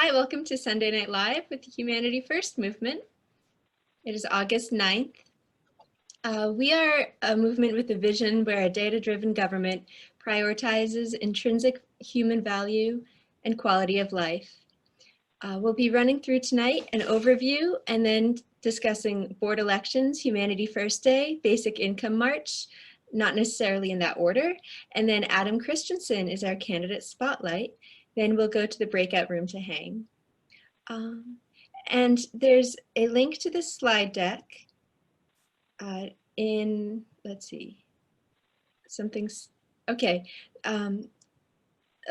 Hi, welcome to Sunday Night Live with the Humanity First movement. It is August 9th. We are a movement with a vision where a data-driven government prioritizes intrinsic human value and quality of life. We'll be running through tonight an overview and then discussing board elections, Humanity First Day, Basic Income March, not necessarily in that order, and then Adam Christensen is our candidate spotlight. Then we'll go to the breakout room to hang. And there's a link to the slide deck let's see, something's, okay. A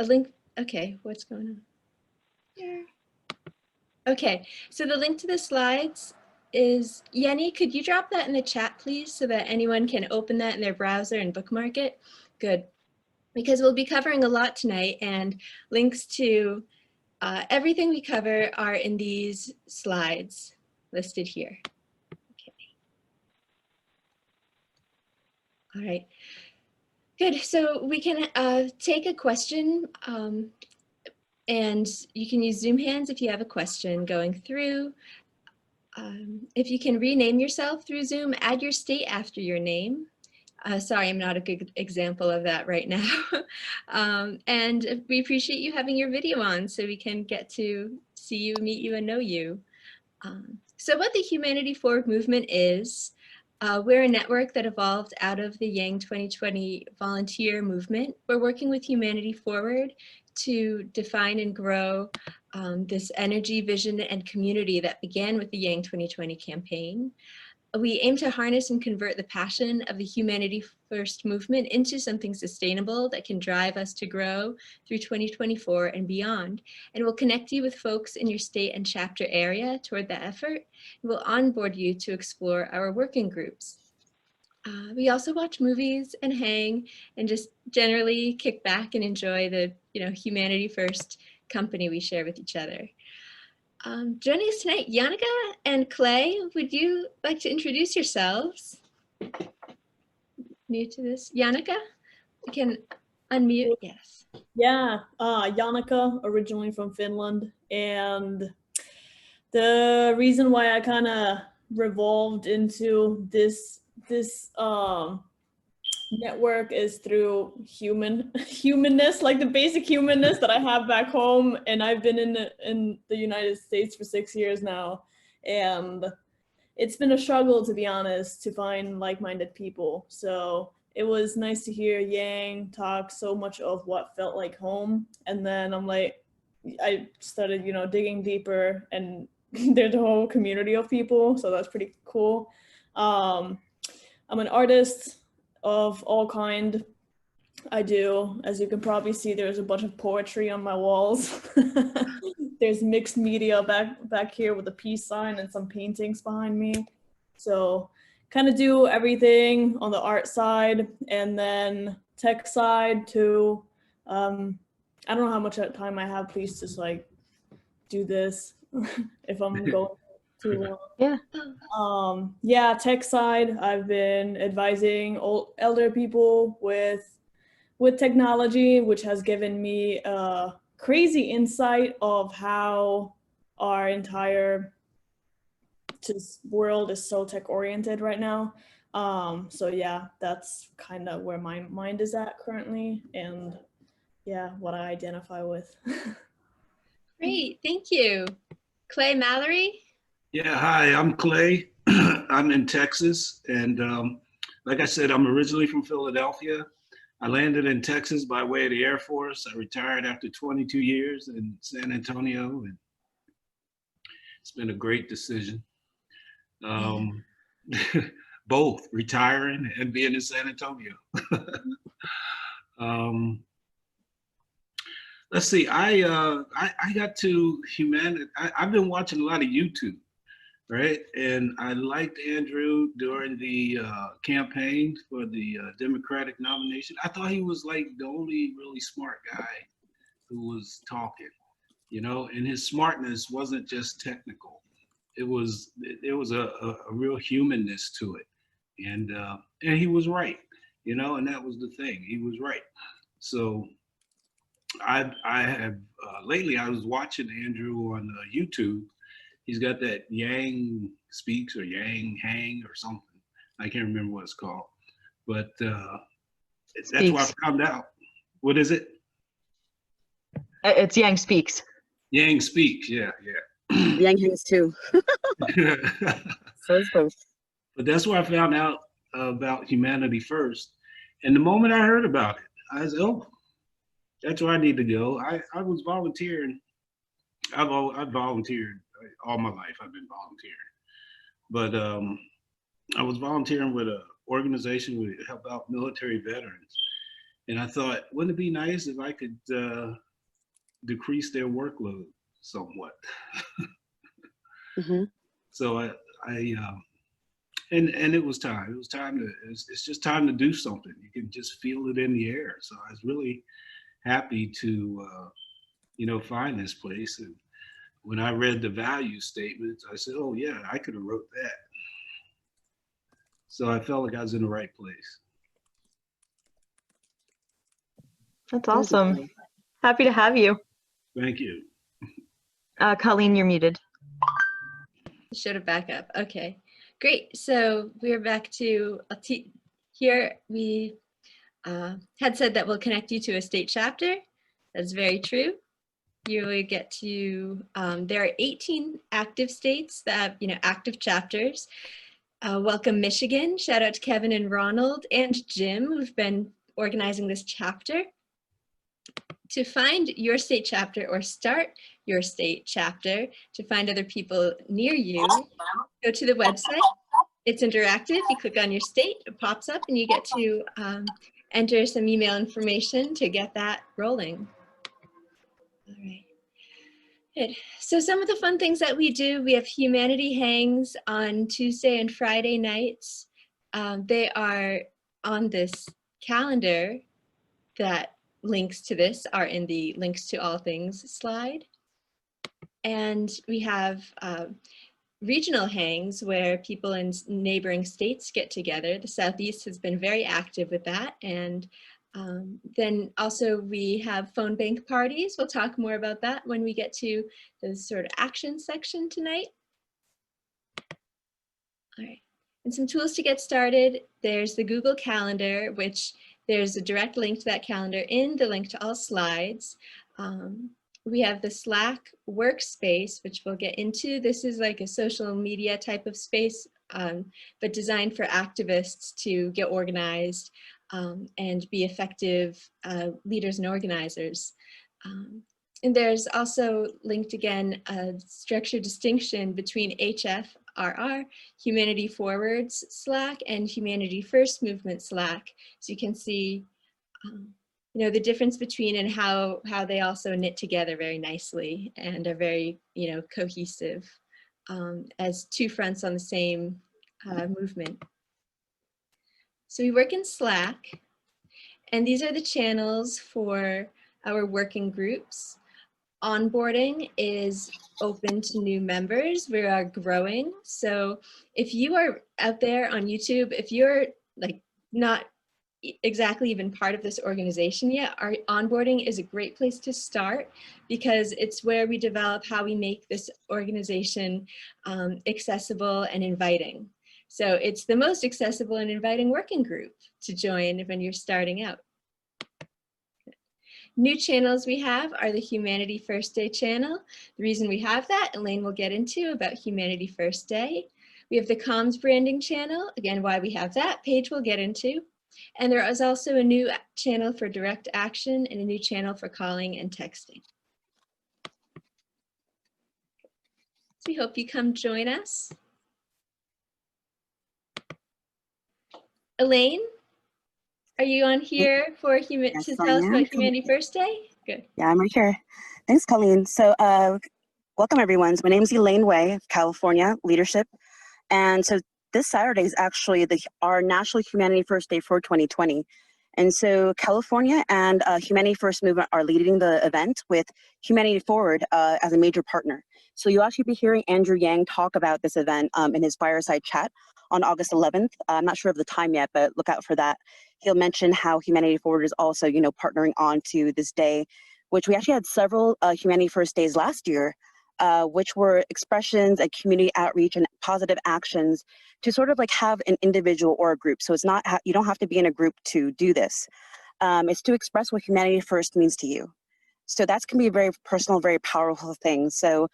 link, okay, what's going on here? Okay, so the link to the slides is, Yenny, could you drop that in the chat, please, so that anyone can open that in their browser and bookmark it? Good, because we'll be covering a lot tonight, and links to everything we cover are in these slides listed here. Okay. All right, good. So we can take a question, and you can use Zoom hands if you have a question going through. If you can rename yourself through Zoom, add your state after your name. Sorry, I'm not a good example of that right now. And we appreciate you having your video on so we can get to see you, meet you, and know you. So what the Humanity Forward movement is, we're a network that evolved out of the Yang 2020 volunteer movement. We're working with Humanity Forward to define and grow this energy, vision, and community that began with the Yang 2020 campaign. We aim to harness and convert the passion of the Humanity First movement into something sustainable that can drive us to grow through 2024 and beyond. And we'll connect you with folks in your state and chapter area toward that effort. We'll onboard you to explore our working groups. We also watch movies and hang and just generally kick back and enjoy the Humanity First company we share with each other. Joining us tonight, Yannicka and Clay, would you like to introduce yourselves? New to this, Yannicka, you can unmute, yes. Yeah, Yannicka, originally from Finland, and the reason why I kind of revolved into this network is through humanness, like the basic humanness that I have back home. And I've been in the United States for 6 years now, and it's been a struggle, to be honest, to find like-minded people. So it was nice to hear Yang talk so much of what felt like home. And then I started, digging deeper, and there's a whole community of people. So that's pretty cool. I'm an artist of all kind. I do, as you can probably see, there's a bunch of poetry on my walls. There's mixed media back here with a peace sign and some paintings behind me. So kind of do everything on the art side, and then tech side too. I don't know how much time I have. Please just do this if I'm going too long. Yeah. Yeah, tech side, I've been advising elder people with technology, which has given me a crazy insight of how our entire world is so tech oriented right now. So yeah, that's kind of where my mind is at currently, and yeah, what I identify with. Great, thank you. Clay Mallory? Yeah, hi, I'm Clay. I'm in Texas, and like I said, I'm originally from Philadelphia. I landed in Texas by way of the Air Force. I retired after 22 years in San Antonio, and it's been a great decision. Both retiring and being in San Antonio. Let's see, I got to humanity. I've been watching a lot of YouTube, right? And I liked Andrew during the campaign for the Democratic nomination. I thought he was like the only really smart guy who was talking, and his smartness wasn't just technical. There was a real humanness to it. And he was right, and that was the thing. He was right. So I have lately. I was watching Andrew on YouTube. He's got that Yang Speaks or Yang Hang or something. I can't remember what it's called, but that's where I found out. What is it? It's Yang Speaks. Yang Speaks. Yeah, yeah. Yang hangs too. So it's both. But that's where I found out about Humanity First. And the moment I heard about it, I said, oh, that's where I need to go. I was volunteering. I've volunteered all my life. I've been volunteering. But I was volunteering with an organization to help out military veterans. And I thought, wouldn't it be nice if I could decrease their workload somewhat? Mm-hmm. So and it was time. It was time to. It's just time to do something. You can just feel it in the air. So I was really happy to, find this place. And when I read the value statements, I said, "Oh yeah, I could have wrote that." So I felt like I was in the right place. That's awesome. Happy to have you. Thank you. Colleen, you're muted. Should have back up. Okay, great. So we're back to here. We had said that we'll connect you to a state chapter. That's very true. You will get to, there are 18 active states that have, active chapters. Welcome Michigan. Shout out to Kevin and Ronald and Jim, who've been organizing this chapter. To find your state chapter or start your state chapter, to find other people near you, go to the website. It's interactive. You click on your state, it pops up, and you get to enter some email information to get that rolling. All right. Good. So some of the fun things that we do, we have Humanity Hangs on Tuesday and Friday nights. They are on this calendar that links to this are in the links to all things slide. And we have regional hangs where people in neighboring states get together. The Southeast has been very active with that. And then also we have phone bank parties. We'll talk more about that when we get to the sort of action section tonight. All right, and some tools to get started. There's the Google Calendar, which there's a direct link to that calendar in the link to all slides. We have the Slack workspace, which we'll get into. This is like a social media type of space, but designed for activists to get organized and be effective leaders and organizers. And there's also linked again a structured distinction between HFRR, Humanity Forward's Slack, and Humanity First Movement Slack. So you can see the difference between and how they also knit together very nicely and are very, cohesive as two fronts on the same movement. So we work in Slack, and these are the channels for our working groups. Onboarding is open to new members. We are growing. So if you are out there on YouTube, if you're like not exactly even part of this organization yet, our onboarding is a great place to start because it's where we develop how we make this organization accessible and inviting. So it's the most accessible and inviting working group to join when you're starting out. New channels we have are the Humanity First Day channel. The reason we have that, Elaine will get into about Humanity First Day. We have the comms branding channel, again, why we have that, Paige will get into. And there is also a new channel for direct action and a new channel for calling and texting. So we hope you come join us. Elaine, are you on here for to tell us about Humanity First Day? Good. Yeah, I'm right here. Thanks, Colleen. So welcome, everyone. My name is Elaine Way of California Leadership. And so this Saturday is actually our National Humanity First Day for 2020. And so California and Humanity First Movement are leading the event with Humanity Forward as a major partner. So you'll actually be hearing Andrew Yang talk about this event in his fireside chat on August 11th. I'm not sure of the time yet, but look out for that. He'll mention how Humanity Forward is also, partnering on to this day which we actually had several Humanity First Days last year, which were expressions and community outreach and positive actions to sort of like have an individual or a group. So it's not, you don't have to be in a group to do this. It's to express what Humanity First means to you. So that's can be a very personal, very powerful thing. So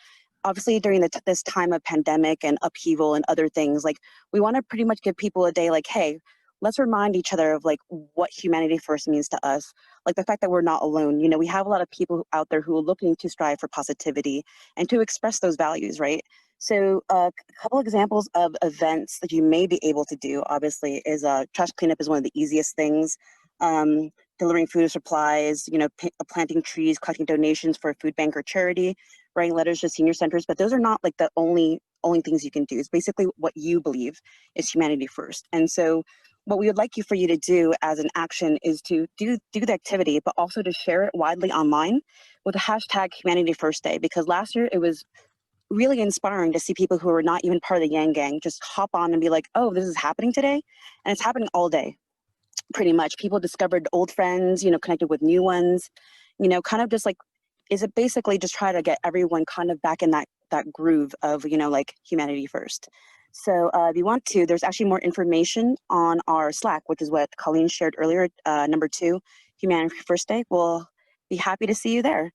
obviously during this time of pandemic and upheaval and other things, like we want to pretty much give people a day like, hey, let's remind each other of like what Humanity First means to us. Like the fact that we're not alone. You know, we have a lot of people out there who are looking to strive for positivity and to express those values, right? So a couple examples of events that you may be able to do, obviously, is trash cleanup is one of the easiest things. Delivering food supplies, you know, planting trees, collecting donations for a food bank or charity, writing letters to senior centers, but those are not like the only things you can do. It's basically what you believe is Humanity First. And so what we would like for you to do as an action is to do the activity, but also to share it widely online with the hashtag Humanity First Day, because last year it was really inspiring to see people who are not even part of the Yang Gang just hop on and be like, oh, this is happening today. And it's happening all day. Pretty much people discovered old friends, you know, connected with new ones, you know, kind of just like, is it basically just try to get everyone kind of back in that groove of, you know, like Humanity First. So if you want to, there's actually more information on our Slack, which is what Colleen shared earlier, number 2, Humanity First Day. We'll be happy to see you there.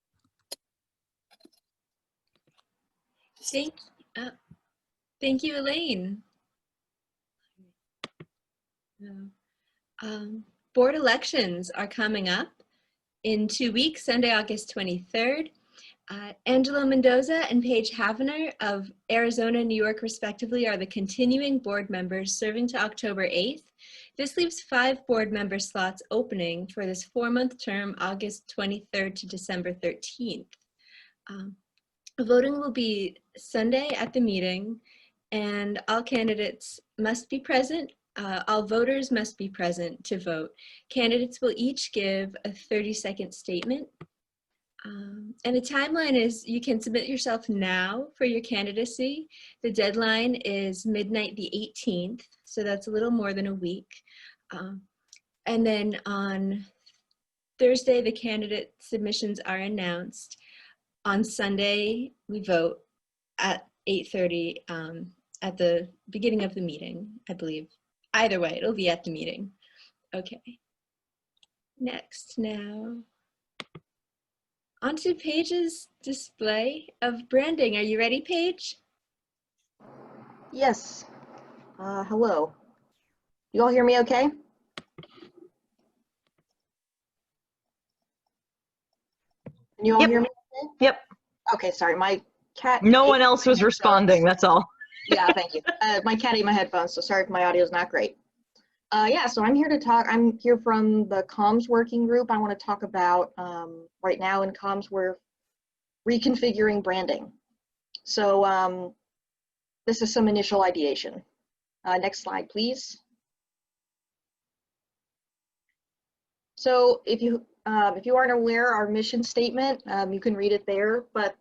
Thank you, Elaine. Board elections are coming up in 2 weeks, Sunday, August 23rd. Angelo Mendoza and Paige Havener of Arizona and New York, respectively, are the continuing board members serving to October 8th. This leaves 5 board member slots opening for this 4-month term, August 23rd to December 13th. Voting will be Sunday at the meeting, and all candidates must be present. All voters must be present to vote. Candidates will each give a 30-second statement. And the timeline is you can submit yourself now for your candidacy. The deadline is midnight the 18th, so that's a little more than a week. And then on Thursday, the candidate submissions are announced. On Sunday, we vote at 8:30 at the beginning of the meeting, I believe. Either way, it'll be at the meeting. Okay. Next now. Onto Paige's display of branding. Are you ready, Paige? Yes. Hello. You all hear me okay? Can you all Yep. hear me okay? Yep. Okay, sorry. My cat. No one else was responding, that's all. Yeah, thank you. My cat ate my headphones, so sorry if my audio is not great. Yeah, so I'm here to talk. I'm here from the comms working group. I want to talk about right now in comms, we're reconfiguring branding. So this is some initial ideation. Next slide, please. So if you aren't aware, our mission statement, you can read it there. But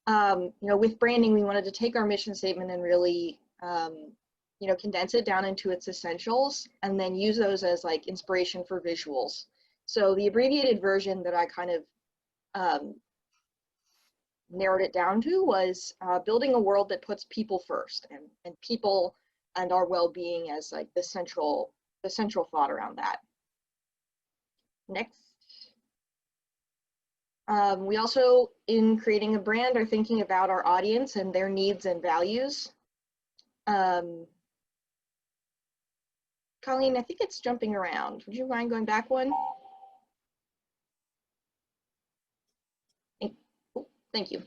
you know, with branding, we wanted to take our mission statement and really you know, condense it down into its essentials and then use those as like inspiration for visuals. So the abbreviated version that I kind of narrowed it down to was building a world that puts people first, and people and our well-being as like the central thought around that. Next. We also, in creating a brand, are thinking about our audience and their needs and values. Colleen, I think it's jumping around. Would you mind going back one? Oh, thank you.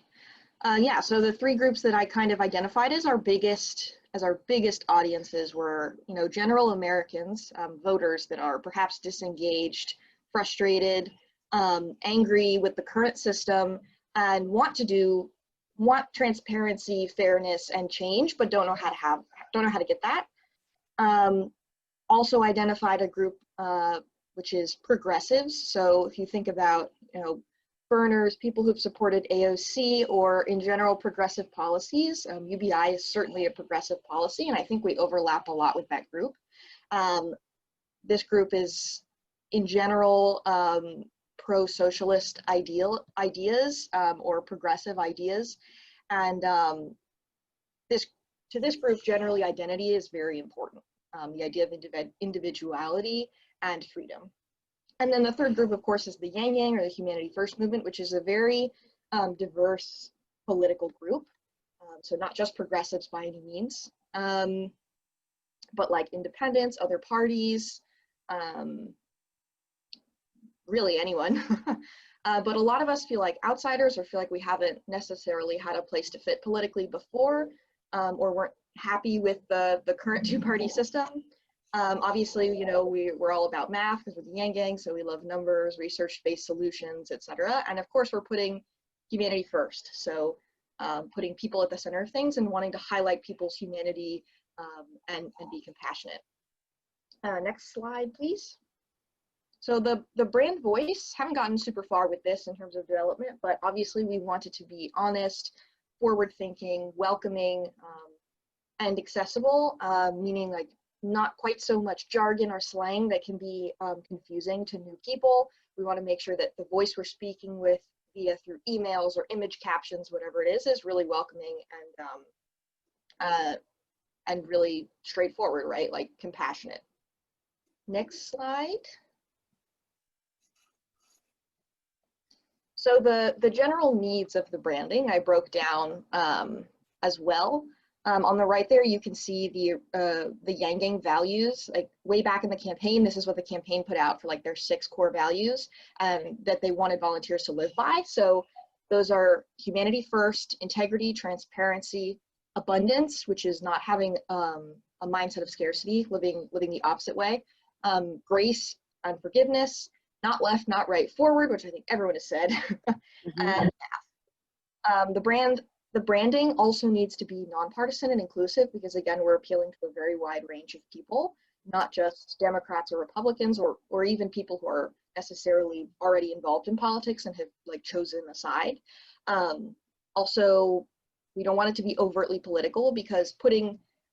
Yeah, so the 3 groups that I kind of identified as our biggest audiences were, you know, general Americans, voters that are perhaps disengaged, frustrated, angry with the current system, and want transparency, fairness, and change, but don't know how to get that. Also identified a group which is progressives. So if you think about, you know, burners, people who've supported AOC, or in general progressive policies, UBI is certainly a progressive policy, and I think we overlap a lot with that group. This group is, in general, pro-socialist ideas or progressive ideas. And to this group, generally identity is very important. The idea of individuality and freedom. And then the third group, of course, is the Yang Yang, or the Humanity First movement, which is a very diverse political group. So not just progressives by any means, but like independents, other parties, really anyone. But a lot of us feel like outsiders, or feel like we haven't necessarily had a place to fit politically before, or weren't happy with the current two-party system. Obviously, you know, we're all about math because we're the Yang Gang, so we love numbers, research-based solutions, etc. And of course, we're putting humanity first. So putting people at the center of things and wanting to highlight people's humanity and be compassionate. Next slide, please. So the brand voice, haven't gotten super far with this in terms of development, but obviously we want it to be honest, forward-thinking, welcoming, and accessible, meaning like not quite so much jargon or slang that can be confusing to new people. We want to make sure that the voice we're speaking with via through emails or image captions, whatever it is really welcoming and really straightforward, right? Like compassionate. Next slide. So the general needs of the branding I broke down as well. On the right there, you can see the Yang Gang values. Like way back in the campaign, this is what the campaign put out for like their 6 core values that they wanted volunteers to live by. So those are humanity first, integrity, transparency, abundance, which is not having a mindset of scarcity, living the opposite way, grace and forgiveness, not left, not right, forward, which I think everyone has said, and the branding also needs to be nonpartisan and inclusive, because again, we're appealing to a very wide range of people, not just Democrats or Republicans, or even people who are necessarily already involved in politics and have like chosen a side. Also, we don't want it to be overtly political, because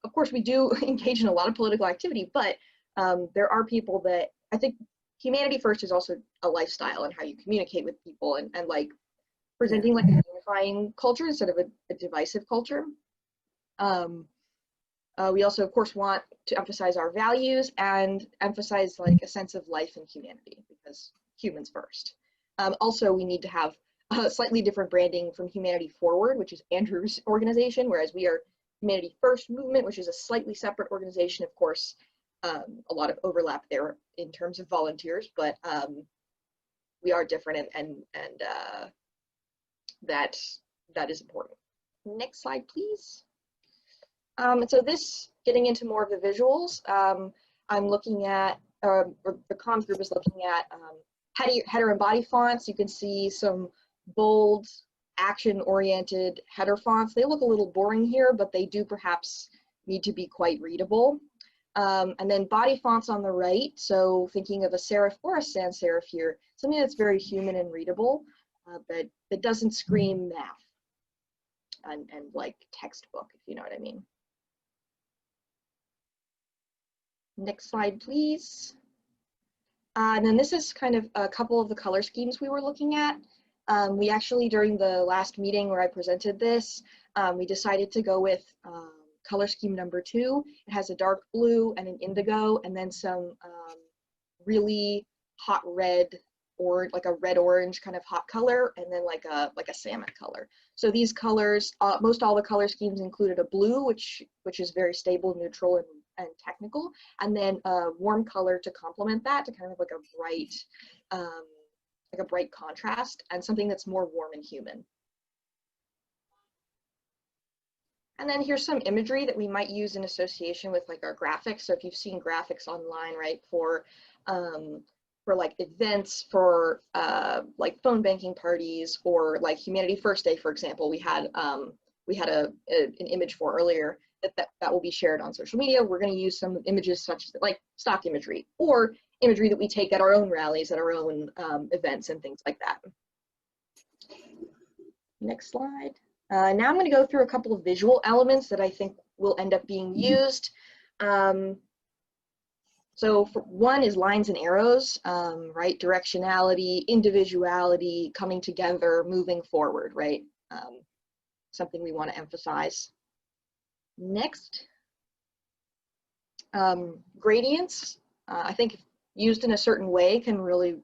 of course we do engage in a lot of political activity, but there are people that, I think humanity first is also a lifestyle and how you communicate with people, and like presenting like a unifying culture instead of a divisive culture. We also, of course, want to emphasize our values and emphasize like a sense of life and humanity, because humans first. Also, we need to have a slightly different branding from Humanity Forward, which is Andrew's organization, whereas we are Humanity First Movement, which is a slightly separate organization. Of course, a lot of overlap there in terms of volunteers, but we are different, and that is important. Next slide, please. And so this, getting into more of the visuals, I'm looking at, or the comms group is looking at header and body fonts. You can see some bold, action-oriented header fonts. They look a little boring here, but they do perhaps need to be quite readable. And then body fonts on the right, so thinking of a serif or a sans serif here, something that's very human and readable, but that doesn't scream math and like textbook, if you know what I mean. Next slide, please. And then this is kind of a couple of the color schemes we were looking at. We actually, during the last meeting where I presented this, we decided to go with color scheme number 2. It has a dark blue and an indigo, and then some really hot red, or like a red-orange kind of hot color, and then like a salmon color. So these colors, most all the color schemes included a blue, which is very stable, neutral, and technical, and then a warm color to complement that, to kind of like a bright contrast, and something that's more warm and human. And then here's some imagery that we might use in association with like our graphics. So if you've seen graphics online, right, for like events, for like phone banking parties, or like Humanity First Day, for example, we had an image for earlier that will be shared on social media. We're going to use some images such as like stock imagery, or imagery that we take at our own rallies, at our own events and things like that. Next slide. Now I'm going to go through a couple of visual elements that I think will end up being used. So for one is lines and arrows, right? Directionality, individuality, coming together, moving forward, right? Something we want to emphasize. Next, gradients, I think used in a certain way can really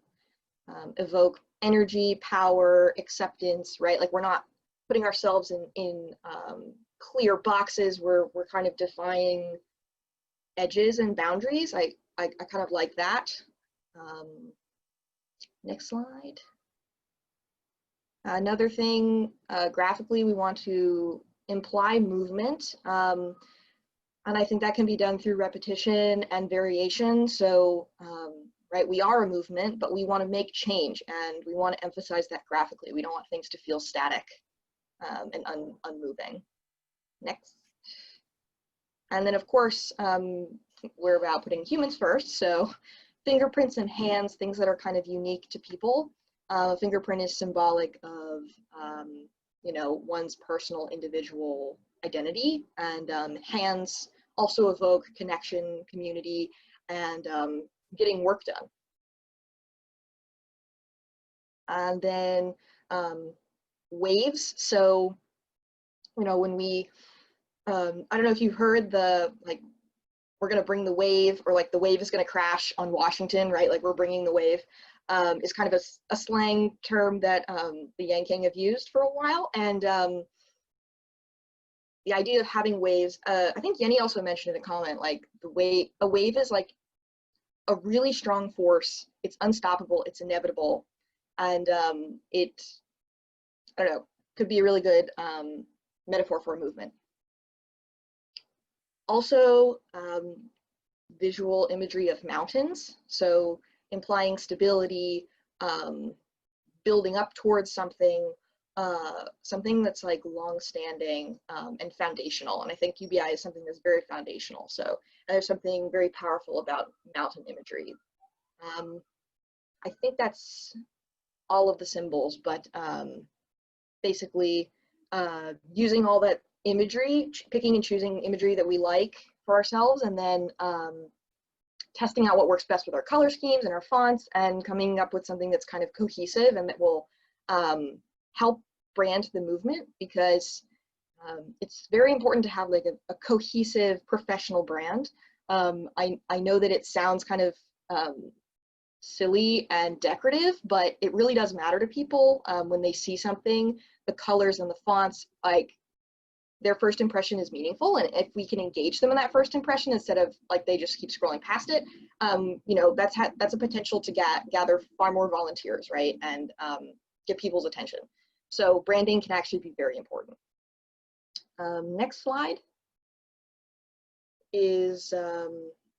evoke energy, power, acceptance, right? Like we're not putting ourselves in clear boxes. We're kind of defying edges and boundaries. I kind of like that. Next slide. Another thing, graphically, we want to imply movement. And I think that can be done through repetition and variation. So, right, we are a movement, but we want to make change, and we want to emphasize that graphically. We don't want things to feel static and unmoving. Next. And then, of course, we're about putting humans first. So fingerprints and hands, things that are kind of unique to people. Fingerprint is symbolic of, you know, one's personal individual identity, and hands also evoke connection, community, and getting work done. And then waves. So, you know, when we, I don't know if you've heard the, like, we're going to bring the wave, or like the wave is going to crash on Washington, right? Like we're bringing the wave, is kind of a slang term that the Yanking have used for a while. And the idea of having waves, I think Yenny also mentioned in a comment, like a wave is like a really strong force. It's unstoppable, it's inevitable. And it, I don't know, could be a really good metaphor for a movement. Also, visual imagery of mountains. So implying stability, building up towards something, something that's like long-standing and foundational. And I think UBI is something that's very foundational. So, and there's something very powerful about mountain imagery. I think that's all of the symbols, but basically using all that imagery, picking and choosing imagery that we like for ourselves, and then testing out what works best with our color schemes and our fonts, and coming up with something that's kind of cohesive and that will help brand the movement, because it's very important to have like a cohesive professional brand. I know that it sounds kind of silly and decorative, but it really does matter to people when they see something, the colors and the fonts, like their first impression is meaningful. And if we can engage them in that first impression instead of like they just keep scrolling past it, you know, that's a potential to gather far more volunteers, right? And get people's attention. So branding can actually be very important. Next slide is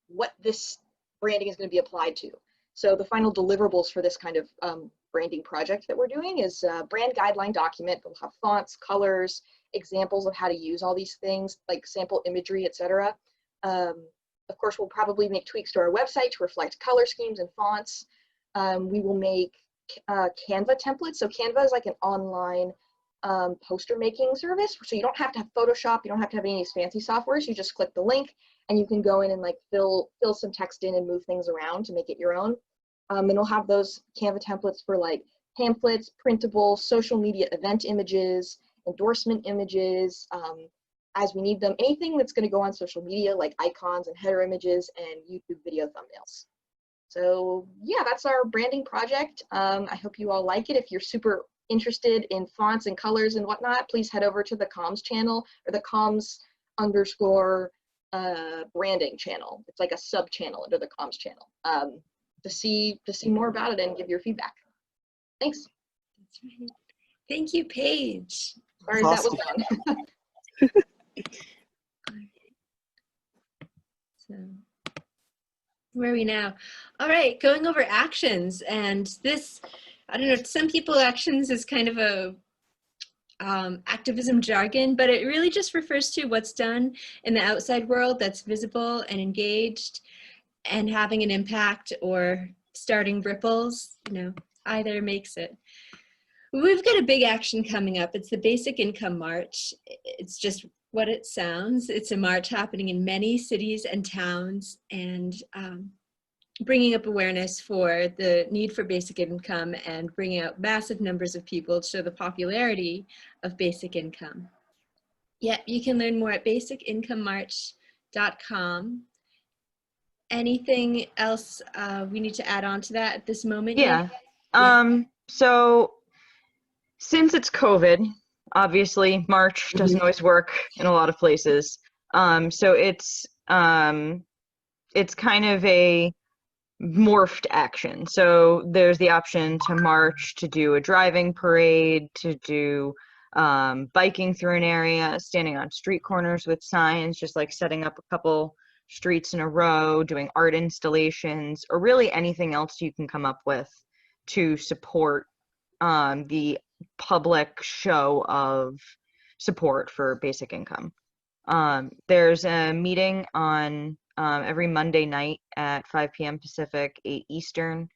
what this branding is going to be applied to. So the final deliverables for this kind of branding project that we're doing is a brand guideline document that will have fonts, colors, examples of how to use all these things, like sample imagery, etc. Of course, we'll probably make tweaks to our website to reflect color schemes and fonts. We will make Canva templates. So Canva is like an online poster making service. So you don't have to have Photoshop, you don't have to have any of these fancy softwares. You just click the link and you can go in and like fill some text in and move things around to make it your own. And we'll have those Canva templates for like pamphlets, printables, social media event images, endorsement images, as we need them. Anything that's going to go on social media, like icons and header images and YouTube video thumbnails. So yeah, that's our branding project. I hope you all like it. If you're super interested in fonts and colors and whatnot, please head over to the comms channel, or the comms _ branding channel. It's like a sub channel under the comms channel, to see more about it and give your feedback. Thanks. That's right. Thank you, Paige. Sorry, that was done. So, where are we now? All right, going over actions. And this, I don't know, to some people actions is kind of a activism jargon, but it really just refers to what's done in the outside world that's visible and engaged and having an impact or starting ripples. You know, either makes it. We've got a big action coming up. It's the Basic Income March. It's just what it sounds. It's a march happening in many cities and towns, and bringing up awareness for the need for basic income and bringing out massive numbers of people to show the popularity of basic income. Yeah, you can learn more at basicincomemarch.com. Anything else we need to add on to that at this moment? Yeah. Yeah. So since it's COVID, obviously March doesn't always work in a lot of places. So it's kind of a morphed action. So there's the option to march, to do a driving parade, to do biking through an area, standing on street corners with signs, just like setting up a couple streets in a row, doing art installations, or really anything else you can come up with to support the public show of support for basic income. There's a meeting on every Monday night at 5 p.m. Pacific, 8 Eastern.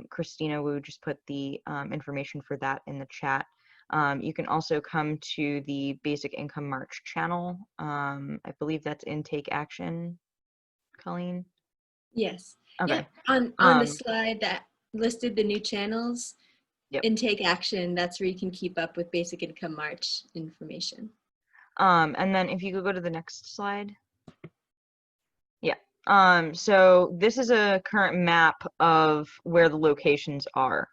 Christina Wu just put the information for that in the chat. You can also come to the Basic Income March channel. I believe that's Intake Action, Colleen? Yes. Okay. Yeah. On the slide that listed the new channels, Yep. Intake Action, that's where you can keep up with Basic Income March information. And then if you could go to the next slide. Yeah. So this is a current map of where the locations are.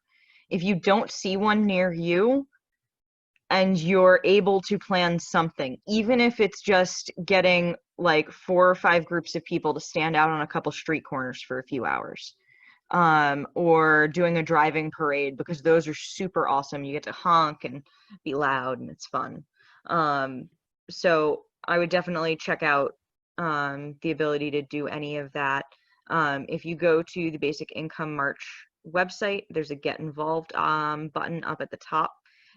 If you don't see one near you and you're able to plan something, even if it's just getting like 4 or 5 groups of people to stand out on a couple street corners for a few hours, or doing a driving parade, because those are super awesome. You get to honk and be loud and it's fun. So I would definitely check out the ability to do any of that. If you go to the Basic Income March website, there's a Get Involved button up at the top.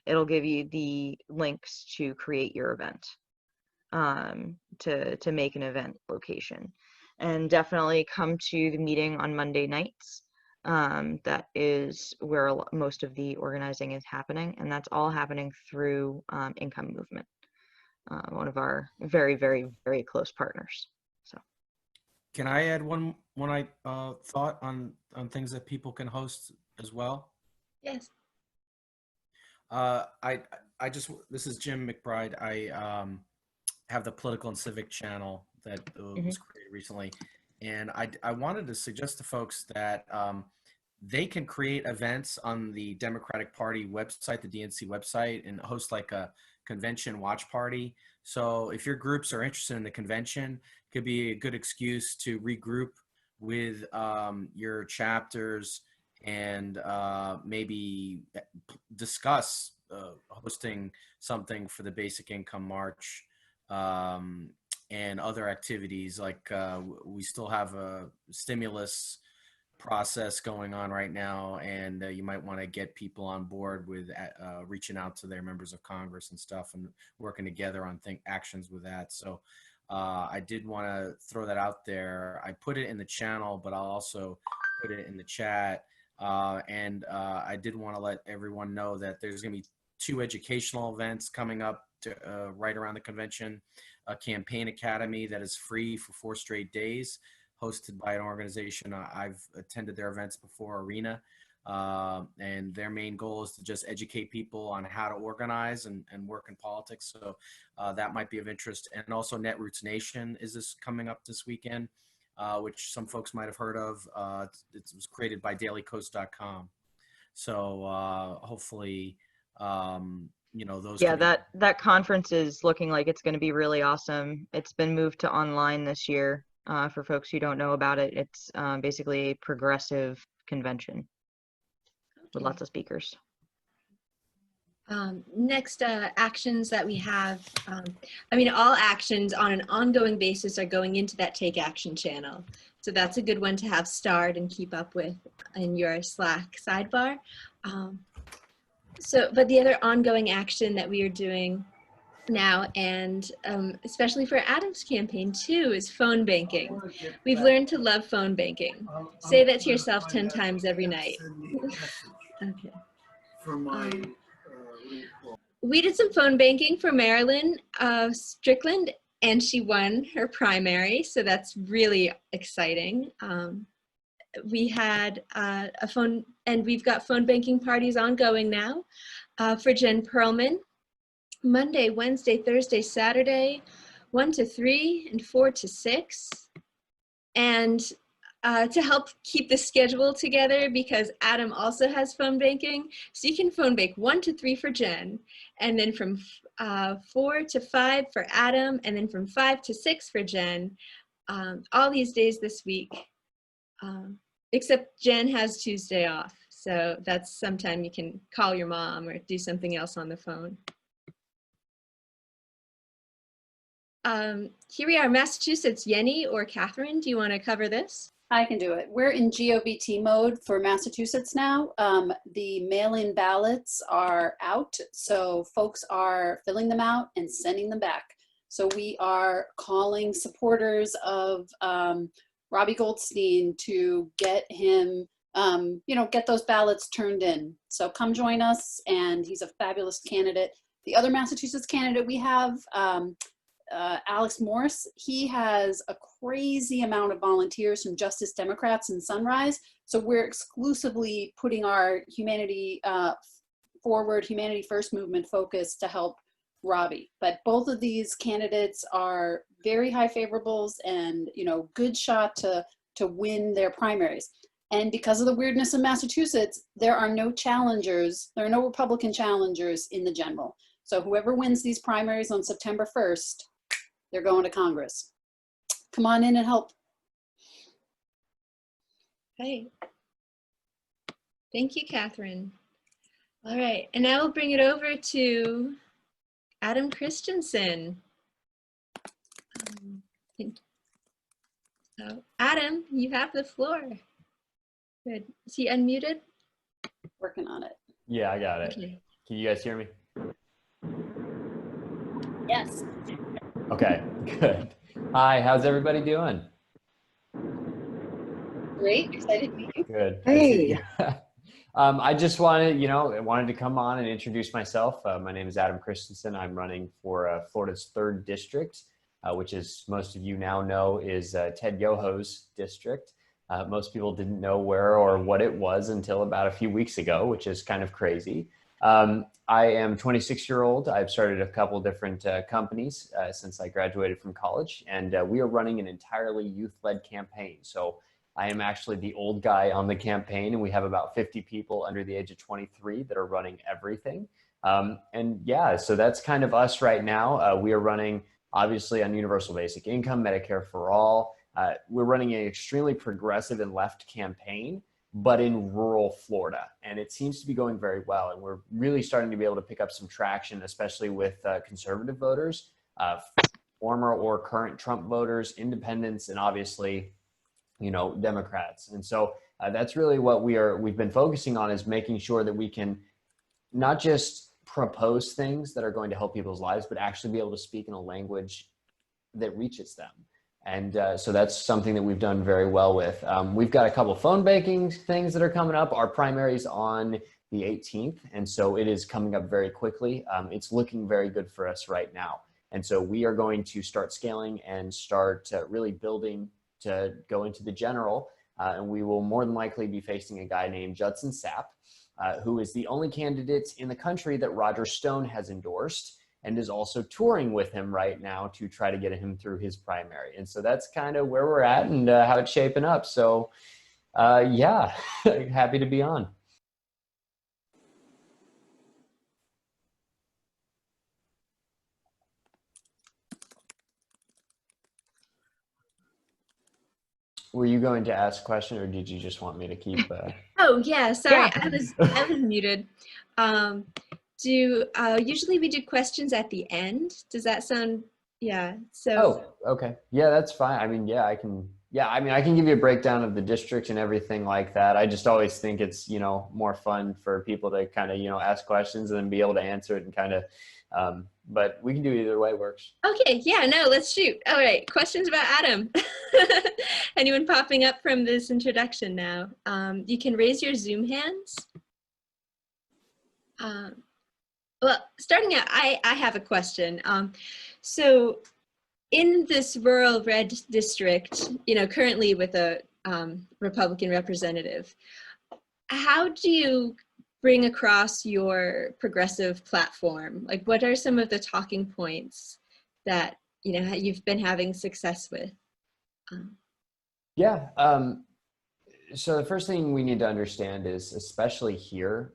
It'll give you the links to create your event, to make an event location. And definitely come to the meeting on Monday nights. That is where most of the organizing is happening, and that's all happening through Income Movement, one of our very, very, very close partners. So, can I add one thought on things that people can host as well? Yes. This is Jim McBride. I have the Political and Civic channel that was created recently, and I wanted to suggest to folks that they can create events on the Democratic Party website, the DNC website, and host like a convention watch party. So if your groups are interested in the convention, it could be a good excuse to regroup with your chapters and maybe discuss hosting something for the Basic Income March, and other activities. Like we still have a stimulus process going on right now, and you might want to get people on board with reaching out to their members of Congress and stuff and working together on actions with that. So I did want to throw that out there. I put it in the channel, but I'll also put it in the chat. And I did want to let everyone know that there's going to be 2 educational events coming up right around the convention. A campaign academy that is free for 4 straight days, hosted by an organization I've attended their events before, Arena, and their main goal is to just educate people on how to organize and work in politics. So that might be of interest. And also Netroots Nation is coming up this weekend, which some folks might have heard of. It was created by dailycoast.com. So hopefully, those. Yeah, that conference is looking like it's going to be really awesome. It's been moved to online this year. For folks who don't know about it, it's basically a progressive convention with lots of speakers. Next, actions that we have, all actions on an ongoing basis are going into that Take Action channel. So that's a good one to have starred and keep up with in your Slack sidebar. But the other ongoing action that we are doing now, and especially for Adam's campaign too, is phone banking. We've learned to love phone banking. Say that to yourself 10 times every night. Okay. We did some phone banking for Marilyn Strickland, and she won her primary, so that's really exciting. we had a phone, and we've got phone banking parties ongoing now for Jen Perlman. Monday, Wednesday, Thursday, Saturday, 1 to 3 and 4 to 6. And to help keep the schedule together, because Adam also has phone banking, so you can phone bank 1 to 3 for Jen, and then from 4 to 5 for Adam, and then from 5 to 6 for Jen, all these days this week, except Jen has Tuesday off. So that's sometime you can call your mom or do something else on the phone. Here we are, Massachusetts. Yenny or Catherine, do you want to cover this? I can do it. We're in GOBT mode for Massachusetts now. The mail-in ballots are out, so folks are filling them out and sending them back. So we are calling supporters of Robbie Goldstein to get him, get those ballots turned in. So come join us, and he's a fabulous candidate. The other Massachusetts candidate we have, Alex Morse, he has a crazy amount of volunteers from Justice Democrats and Sunrise. So we're exclusively putting our humanity forward, humanity first movement focus to help Robbie. But both of these candidates are very high favorables and, good shot to win their primaries. And because of the weirdness of Massachusetts, there are no challengers, there are no Republican challengers in the general. So whoever wins these primaries on September 1st, they're going to Congress. Come on in and help. Okay. Thank you, Catherine. All right, and now we'll bring it over to Adam Christensen. So Adam, you have the floor. Good. Is he unmuted? Working on it. Yeah, I got it. Okay. Can you guys hear me? Yes. Okay, good. Hi, how's everybody doing? Great. Excited to meet you. Good. Hey. I just wanted to come on and introduce myself. My name is Adam Christensen. I'm running for Florida's 3rd district, which, as most of you now know, is Ted Yoho's district. Most people didn't know where or what it was until about a few weeks ago, which is kind of crazy. I am 26-year-old. I've started a couple different companies since I graduated from college, and we are running an entirely youth-led campaign. So I am actually the old guy on the campaign, and we have about 50 people under the age of 23 that are running everything. And yeah, so that's kind of us right now. We are running, obviously, on universal basic income, Medicare for all. We're running an extremely progressive and left campaign, but in rural Florida. And it seems to be going very well. And we're really starting to be able to pick up some traction, especially with conservative voters, former or current Trump voters, independents, and obviously, Democrats. And so that's really what we've been focusing on, is making sure that we can not just propose things that are going to help people's lives, but actually be able to speak in a language that reaches them. And so that's something that we've done very well with. We've got a couple phone banking things that are coming up. Our primary's on the 18th, and so it is coming up very quickly. It's looking very good for us right now. And so we are going to start scaling and start really building to go into the general. And we will more than likely be facing a guy named Judson Sapp, who is the only candidate in the country that Roger Stone has endorsed, and is also touring with him right now to try to get him through his primary. And so that's kind of where we're at and how it's shaping up. So yeah, happy to be on. Were you going to ask a question, or did you just want me to keep? Oh yeah, sorry, Yeah. I was muted. Usually we do questions at the end. Does that sound? Yeah. So. Oh, okay. Yeah, that's fine. I mean, yeah, I can. Yeah, I mean, I can give you a breakdown of the district and everything like that. I just always think it's more fun for people to kind of ask questions and then be able to answer it and kind of. But we can do either way. Works. Okay. Yeah. No. Let's shoot. All right. Questions about Adam. Anyone popping up from this introduction now? You can raise your Zoom hands. Well, starting out, I have a question. So in this rural red district, currently with a Republican representative. How do you bring across your progressive platform? Like, what are some of the talking points that you've been having success with? Yeah. So the first thing we need to understand is, especially here,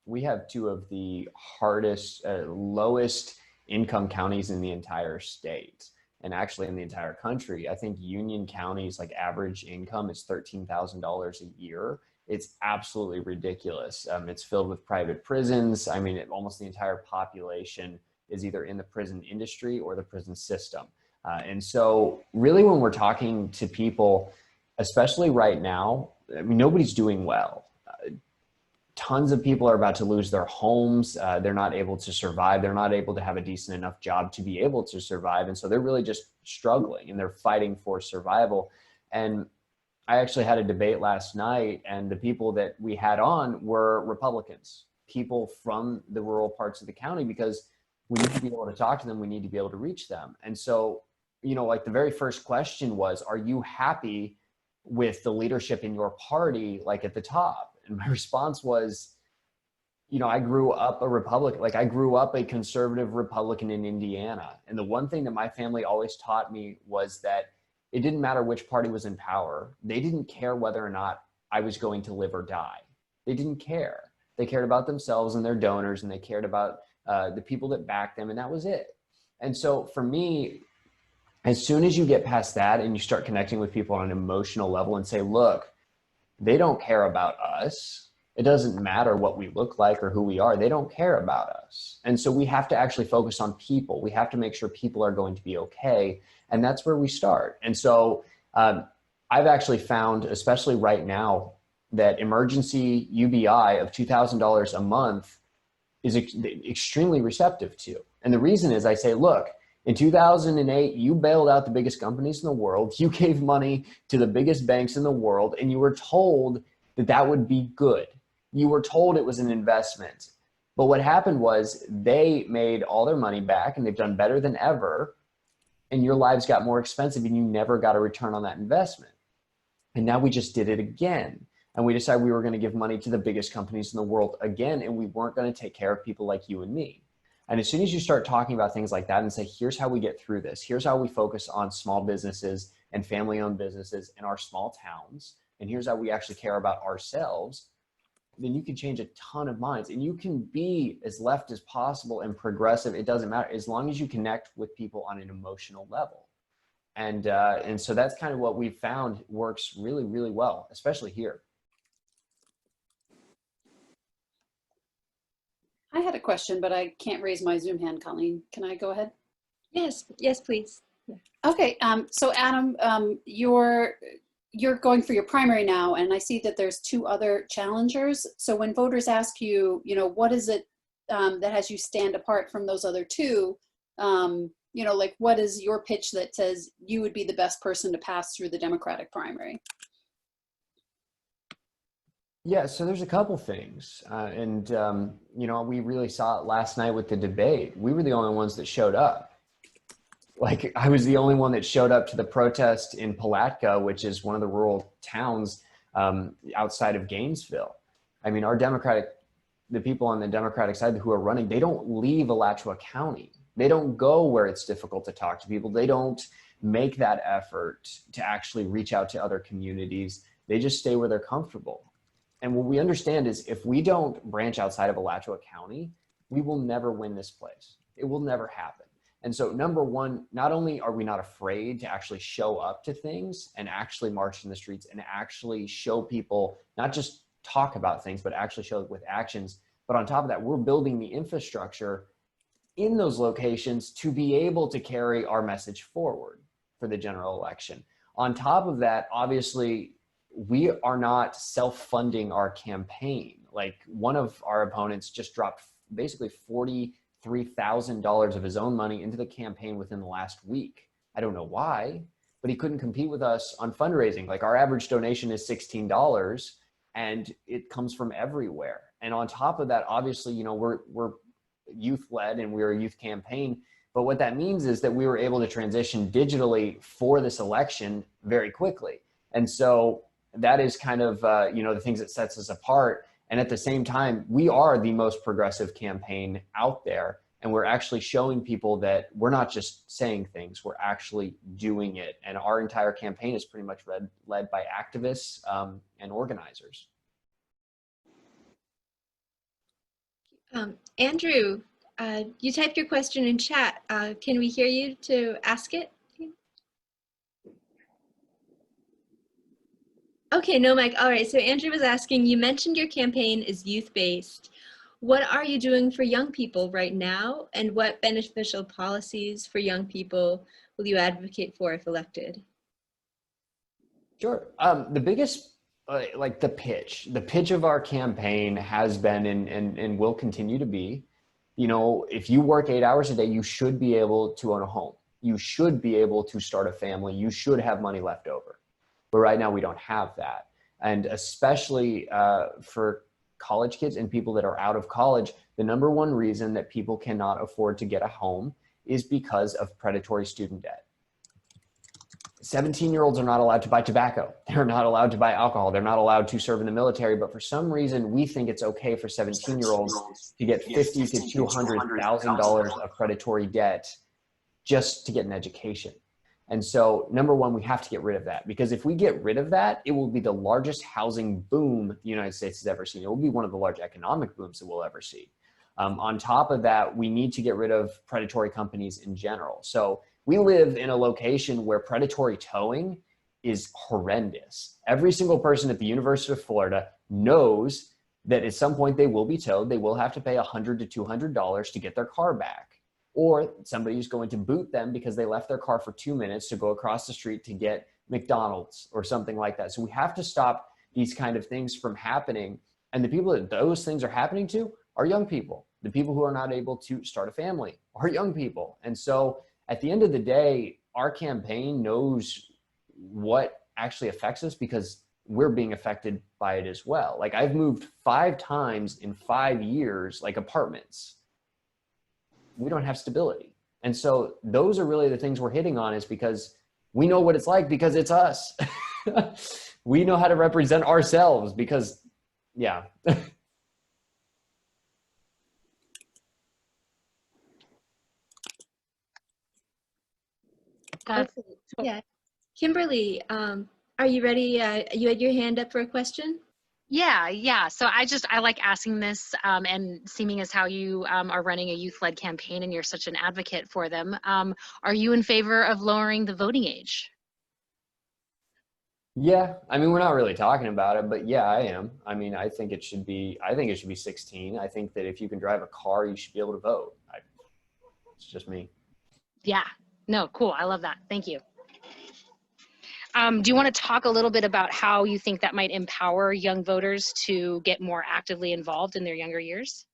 we have two of the hardest, lowest income counties in the entire state, and actually in the entire country. I think Union County's like average income is $13,000 a year. It's absolutely ridiculous. It's filled with private prisons. I mean, almost the entire population is either in the prison industry or the prison system. And so really when we're talking to people, especially right now, I mean, nobody's doing well. Tons of people are about to lose their homes. They're not able to survive. They're not able to have a decent enough job to be able to survive. And so they're really just struggling and they're fighting for survival. And I actually had a debate last night, and the people that we had on were Republicans, people from the rural parts of the county, because we need to be able to talk to them. We need to be able to reach them. And so, like the very first question was, are you happy with the leadership in your party, like at the top? And my response was, I grew up a Republican, like I grew up a conservative Republican in Indiana. And the one thing that my family always taught me was that it didn't matter which party was in power. They didn't care whether or not I was going to live or die. They didn't care. They cared about themselves and their donors, and they cared about the people that backed them, and that was it. And so for me, as soon as you get past that and you start connecting with people on an emotional level and say, look, they don't care about us. It doesn't matter what we look like or who we are. They don't care about us. And so we have to actually focus on people. We have to make sure people are going to be okay. And that's where we start. And so I've actually found, especially right now, that emergency UBI of $2,000 a month is extremely receptive to. And the reason is I say, look, in 2008, you bailed out the biggest companies in the world. You gave money to the biggest banks in the world, and you were told that that would be good. You were told it was an investment. But what happened was they made all their money back, and they've done better than ever. And your lives got more expensive, and you never got a return on that investment. And now we just did it again. And we decided we were going to give money to the biggest companies in the world again, and we weren't going to take care of people like you and me. And as soon as you start talking about things like that and say, here's how we get through this, here's how we focus on small businesses and family-owned businesses in our small towns, and here's how we actually care about ourselves, then you can change a ton of minds. And you can be as left as possible and progressive. It doesn't matter, as long as you connect with people on an emotional level. And so that's kind of what we've found works really, really well, especially here. I had a question, but I can't raise my Zoom hand, Colleen. Can I go ahead? Yes, please. Yeah. Okay, so Adam, you're going for your primary now, and I see that there's two other challengers. So when voters ask you, what is it that has you stand apart from those other two, like what is your pitch that says you would be the best person to pass through the Democratic primary? Yeah, so there's a couple things. We really saw it last night with the debate. We were the only ones that showed up. Like, I was the only one that showed up to the protest in Palatka, which is one of the rural towns outside of Gainesville. I mean, the people on the Democratic side who are running, they don't leave Alachua County. They don't go where it's difficult to talk to people. They don't make that effort to actually reach out to other communities. They just stay where they're comfortable. And what we understand is if we don't branch outside of Alachua County, we will never win this place. It will never happen. And so number one, not only are we not afraid to actually show up to things and actually march in the streets and actually show people, not just talk about things, but actually show it with actions. But on top of that, we're building the infrastructure in those locations to be able to carry our message forward for the general election. On top of that, obviously, we are not self-funding our campaign. Like, one of our opponents just dropped basically $43,000 of his own money into the campaign within the last week. I don't know why, but he couldn't compete with us on fundraising. Like, our average donation is $16 and it comes from everywhere. And on top of that, obviously, we're youth-led and we're a youth campaign. But what that means is that we were able to transition digitally for this election very quickly. And so that is kind of, the things that sets us apart. And at the same time, we are the most progressive campaign out there. And we're actually showing people that we're not just saying things, we're actually doing it. And our entire campaign is pretty much led by activists and organizers. Andrew, you typed your question in chat. Can we hear you to ask it? Okay, no mic. All right, so Andrew was asking, you mentioned your campaign is youth-based. What are you doing for young people right now, and what beneficial policies for young people will you advocate for if elected? Sure. The biggest, the pitch of our campaign has been and will continue to be, if you work 8 hours a day, you should be able to own a home. You should be able to start a family. You should have money left over. But right now we don't have that. And especially for college kids and people that are out of college, the number one reason that people cannot afford to get a home is because of predatory student debt. 17-year-olds are not allowed to buy tobacco. They're not allowed to buy alcohol. They're not allowed to serve in the military. But for some reason, we think it's okay for 17-year-olds to get $50,000 to $200,000 of predatory debt just to get an education. And so, number one, we have to get rid of that, because if we get rid of that, it will be the largest housing boom the United States has ever seen. It will be one of the large economic booms that we'll ever see. On top of that, we need to get rid of predatory companies in general. So we live in a location where predatory towing is horrendous. Every single person at the University of Florida knows that at some point they will be towed. They will have to pay $100 to $200 to get their car back. Or somebody's going to boot them because they left their car for 2 minutes to go across the street to get McDonald's or something like that. So we have to stop these kind of things from happening. And the people that those things are happening to are young people. The people who are not able to start a family are young people. And so at the end of the day, our campaign knows what actually affects us because we're being affected by it as well. Like, I've moved 5 times in 5 years, like apartments. We don't have stability. And so those are really the things we're hitting on, is because we know what it's like because it's us. We know how to represent ourselves because, yeah. Okay. Yeah. Kimberly, are you ready? You had your hand up for a question? Yeah. So I like asking this, and seeming as how you are running a youth-led campaign and you're such an advocate for them. Are you in favor of lowering the voting age? Yeah, I mean, we're not really talking about it, but yeah, I am. I mean, I think it should be 16. I think that if you can drive a car, you should be able to vote. It's just me. Yeah, no, cool. I love that. Thank you. Do you want to talk a little bit about how you think that might empower young voters to get more actively involved in their younger years?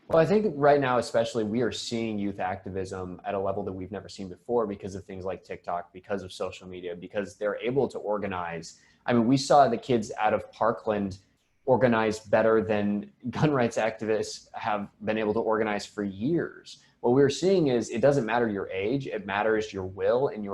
Well, I think right now, especially, we are seeing youth activism at a level that we've never seen before because of things like TikTok, because of social media, because they're able to organize. I mean, we saw the kids out of Parkland organize better than gun rights activists have been able to organize for years. What we're seeing is it doesn't matter your age, it matters your will and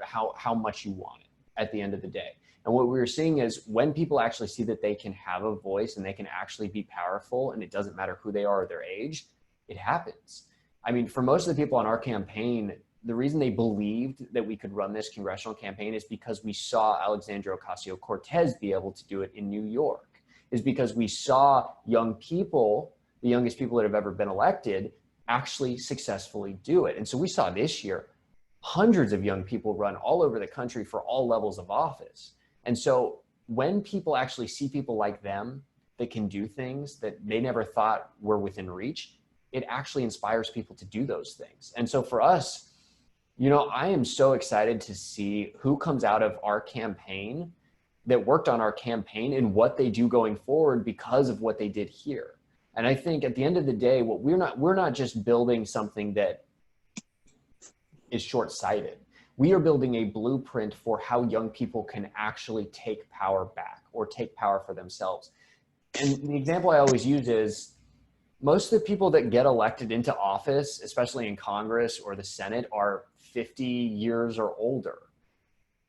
how much you want it at the end of the day. And what we're seeing is when people actually see that they can have a voice and they can actually be powerful, and it doesn't matter who they are or their age, it happens. I mean, for most of the people on our campaign, the reason they believed that we could run this congressional campaign is because we saw Alexandria Ocasio-Cortez be able to do it in New York, is because we saw young people, the youngest people that have ever been elected, actually successfully do it. And so we saw this year hundreds of young people run all over the country for all levels of office. And so when people actually see people like them that can do things that they never thought were within reach, it actually inspires people to do those things. And so for us, I am so excited to see who comes out of our campaign that worked on our campaign and what they do going forward because of what they did here. And I think at the end of the day, we're not just building something that is short-sighted. We are building a blueprint for how young people can actually take power back or take power for themselves. And the example I always use is most of the people that get elected into office, especially in Congress or the Senate, are 50 years or older.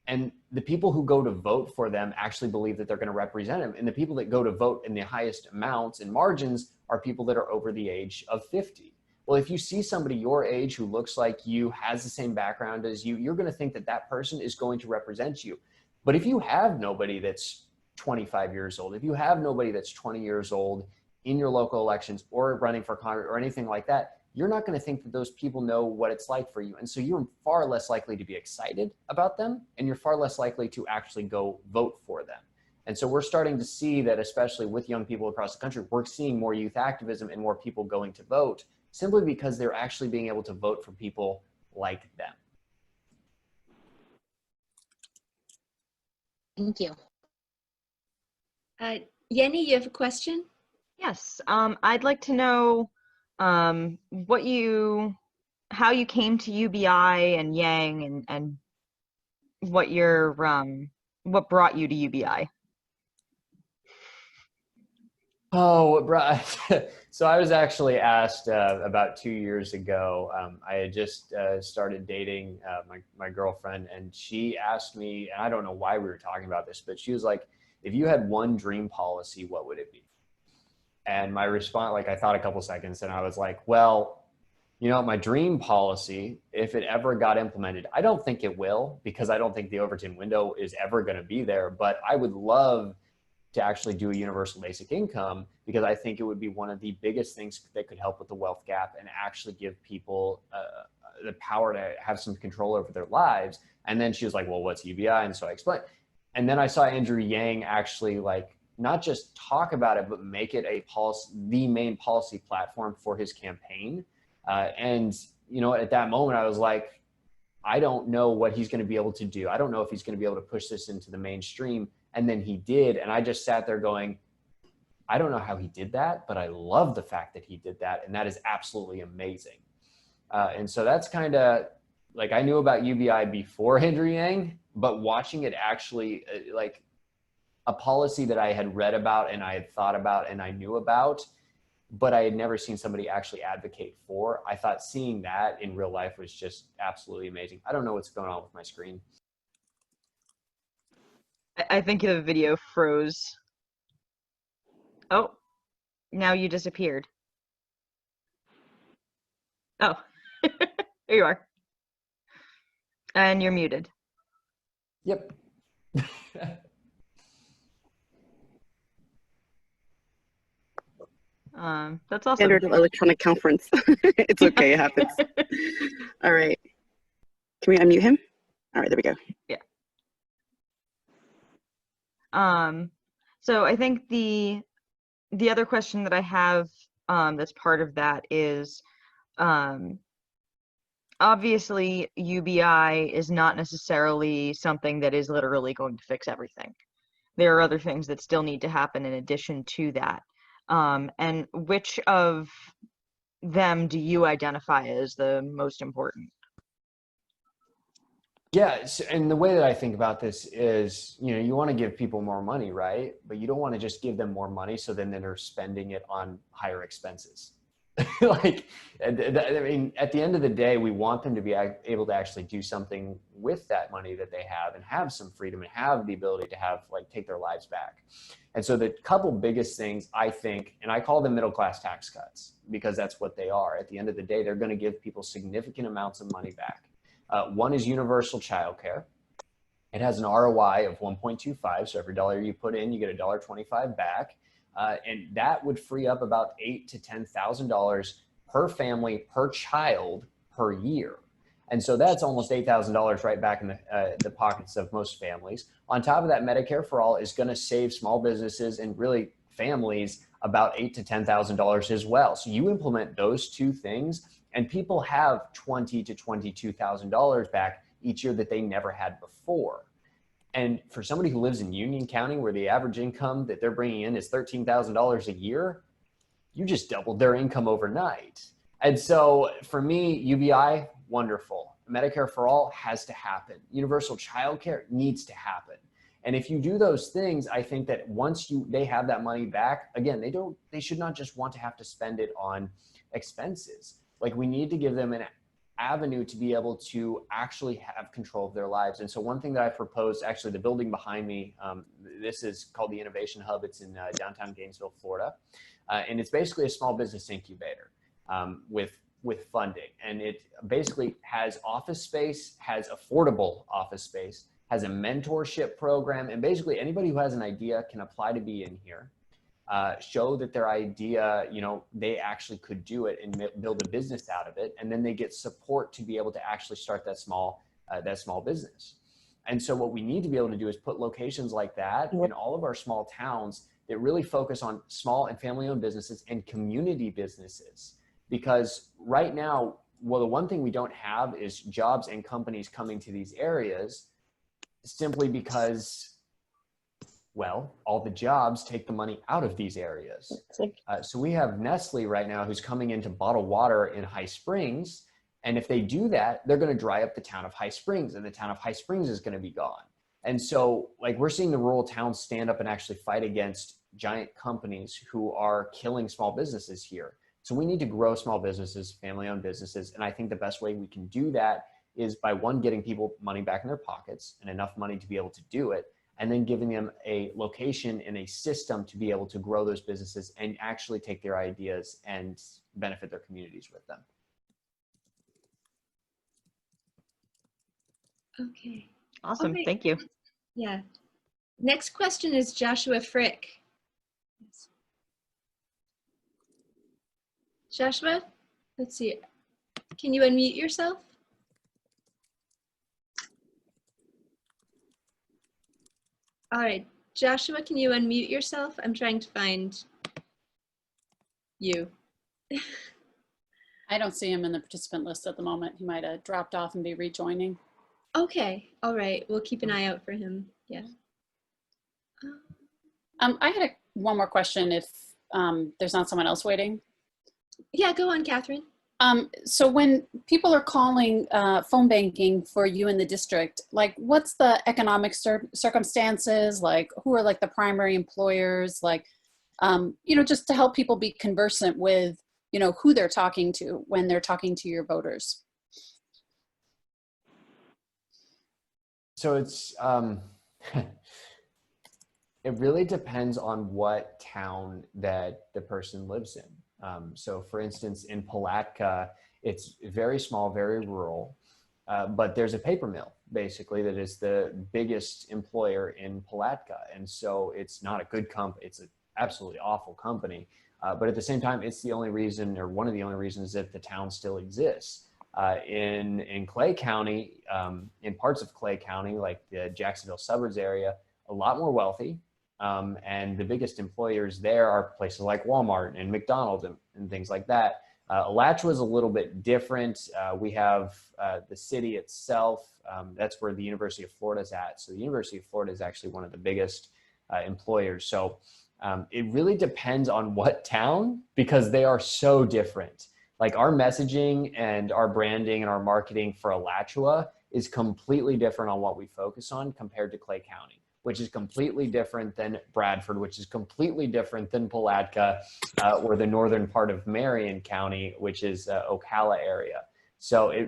And the people who go to vote for them actually believe that they're going to represent them. And the people that go to vote in the highest amounts and margins are people that are over the age of 50. Well, if you see somebody your age who looks like you, has the same background as you, you're going to think that that person is going to represent you. But if you have nobody that's 25 years old, if you have nobody that's 20 years old in your local elections or running for Congress or anything like that, you're not going to think that those people know what it's like for you. And so you're far less likely to be excited about them, and you're far less likely to actually go vote for them. And so we're starting to see that, especially with young people across the country, we're seeing more youth activism and more people going to vote simply because they're actually being able to vote for people like them. Thank you. Yenny, you have a question? Yes, I'd like to know how you came to UBI and Yang, and what your what brought you to UBI. Oh, so I was actually asked about 2 years ago. I had just started dating my girlfriend, and she asked me, and I don't know why we were talking about this, but she was like, if you had one dream policy, what would it be? And my response, like, I thought a couple seconds, and I was like, well, you know, my dream policy, if it ever got implemented, I don't think it will, because I don't think the Overton window is ever going to be there, but I would love to actually do a universal basic income, because I think it would be one of the biggest things that could help with the wealth gap and actually give people the power to have some control over their lives. And then she was like, well, what's UBI? And so I explained. And then I saw Andrew Yang actually, like, not just talk about it, but make it a policy, the main policy platform for his campaign. And, you know, at that moment I was like, I don't know what he's going to be able to do. I don't know if he's going to be able to push this into the mainstream. And then he did. And I just sat there going, I don't know how he did that, but I love the fact that he did that. And that is absolutely amazing. And so that's kind of like, I knew about UBI before Andrew Yang, but watching it actually, like, a policy that I had read about and I had thought about and I knew about, but I had never seen somebody actually advocate for. I thought seeing that in real life was just absolutely amazing. I don't know what's going on with my screen. I think the video froze. Oh, now you disappeared. Oh, there you are. And you're muted. Yep. That's awesome. Standard electronic conference. It's okay, it happens. All right. Can we unmute him? All right, there we go. Yeah. So I think the other question that I have that's part of that is, obviously UBI is not necessarily something that is literally going to fix everything. There are other things that still need to happen in addition to that. And which of them do you identify as the most important? Yeah, and the way that I think about this is, you know, you want to give people more money, right? But you don't want to just give them more money so then they're spending it on higher expenses. Like, I mean, at the end of the day, we want them to be able to actually do something with that money that they have and have some freedom and have the ability to have, like, take their lives back. And so the couple biggest things, I think, and I call them middle class tax cuts, because that's what they are. At the end of the day, they're going to give people significant amounts of money back. One is universal childcare. It has an ROI of 1.25. So every dollar you put in, you get $1.25 back. And that would free up about $8,000 to $10,000 per family, per child, per year. And so that's almost $8,000 right back in the pockets of most families. On top of that, Medicare for All is going to save small businesses and really families about $8,000 to $10,000 as well. So you implement those two things, and people have $20,000 to $22,000 back each year that they never had before. And for somebody who lives in Union County, where the average income that they're bringing in is $13,000 a year, you just doubled their income overnight. And so for me, UBI, wonderful. Medicare for All has to happen. Universal childcare needs to happen. And if you do those things, I think that once they have that money back, again, they should not just want to have to spend it on expenses. Like, we need to give them an avenue to be able to actually have control of their lives. And so one thing that I proposed, actually the building behind me, this is called the Innovation Hub. It's in downtown Gainesville, Florida. And it's basically a small business incubator with funding. And it basically has office space, has affordable office space, has a mentorship program. And basically anybody who has an idea can apply to be in here. Show that their idea, you know, they actually could do it and build a business out of it. And then they get support to be able to actually start that small business. And so what we need to be able to do is put locations like that in all of our small towns that really focus on small and family-owned businesses and community businesses. Because right now, well, the one thing we don't have is jobs and companies coming to these areas simply because, well, all the jobs take the money out of these areas. So we have Nestle right now who's coming into bottled water in High Springs. And if they do that, they're going to dry up the town of High Springs, and the town of High Springs is going to be gone. And so like we're seeing the rural towns stand up and actually fight against giant companies who are killing small businesses here. So we need to grow small businesses, family-owned businesses. And I think the best way we can do that is by, one, getting people money back in their pockets and enough money to be able to do it, and then giving them a location and a system to be able to grow those businesses and actually take their ideas and benefit their communities with them. Okay. Awesome. Okay. Thank you. Yeah. Next question is Joshua Frick. Joshua, let's see. Can you unmute yourself? All right, Joshua, can you unmute yourself? I'm trying to find you. I don't see him in the participant list at the moment. He might have dropped off and be rejoining. Okay, all right. We'll keep an eye out for him. Yeah. I had one more question if there's not someone else waiting. Yeah, go on, Catherine. So when people are calling phone banking for you in the district, like what's the economic circumstances? Like who are like the primary employers? Like, you know, just to help people be conversant with, you know, who they're talking to when they're talking to your voters. So it's, it really depends on what town that the person lives in. So for instance, in Palatka, it's very small, very rural, but there's a paper mill basically that is the biggest employer in Palatka. And so it's not a good company. It's an absolutely awful company. But at the same time, it's the only reason, or one of the only reasons, that the town still exists. In Clay County, in parts of Clay County, like the Jacksonville suburbs area, a lot more wealthy. And the biggest employers there are places like Walmart and McDonald's and things like that. Alachua is a little bit different. We have the city itself. That's where the University of Florida is at. So the University of Florida is actually one of the biggest employers. So it really depends on what town, because they are so different. Like our messaging and our branding and our marketing for Alachua is completely different on what we focus on compared to Clay County, which is completely different than Bradford, which is completely different than Palatka, or the northern part of Marion County, which is Ocala area. So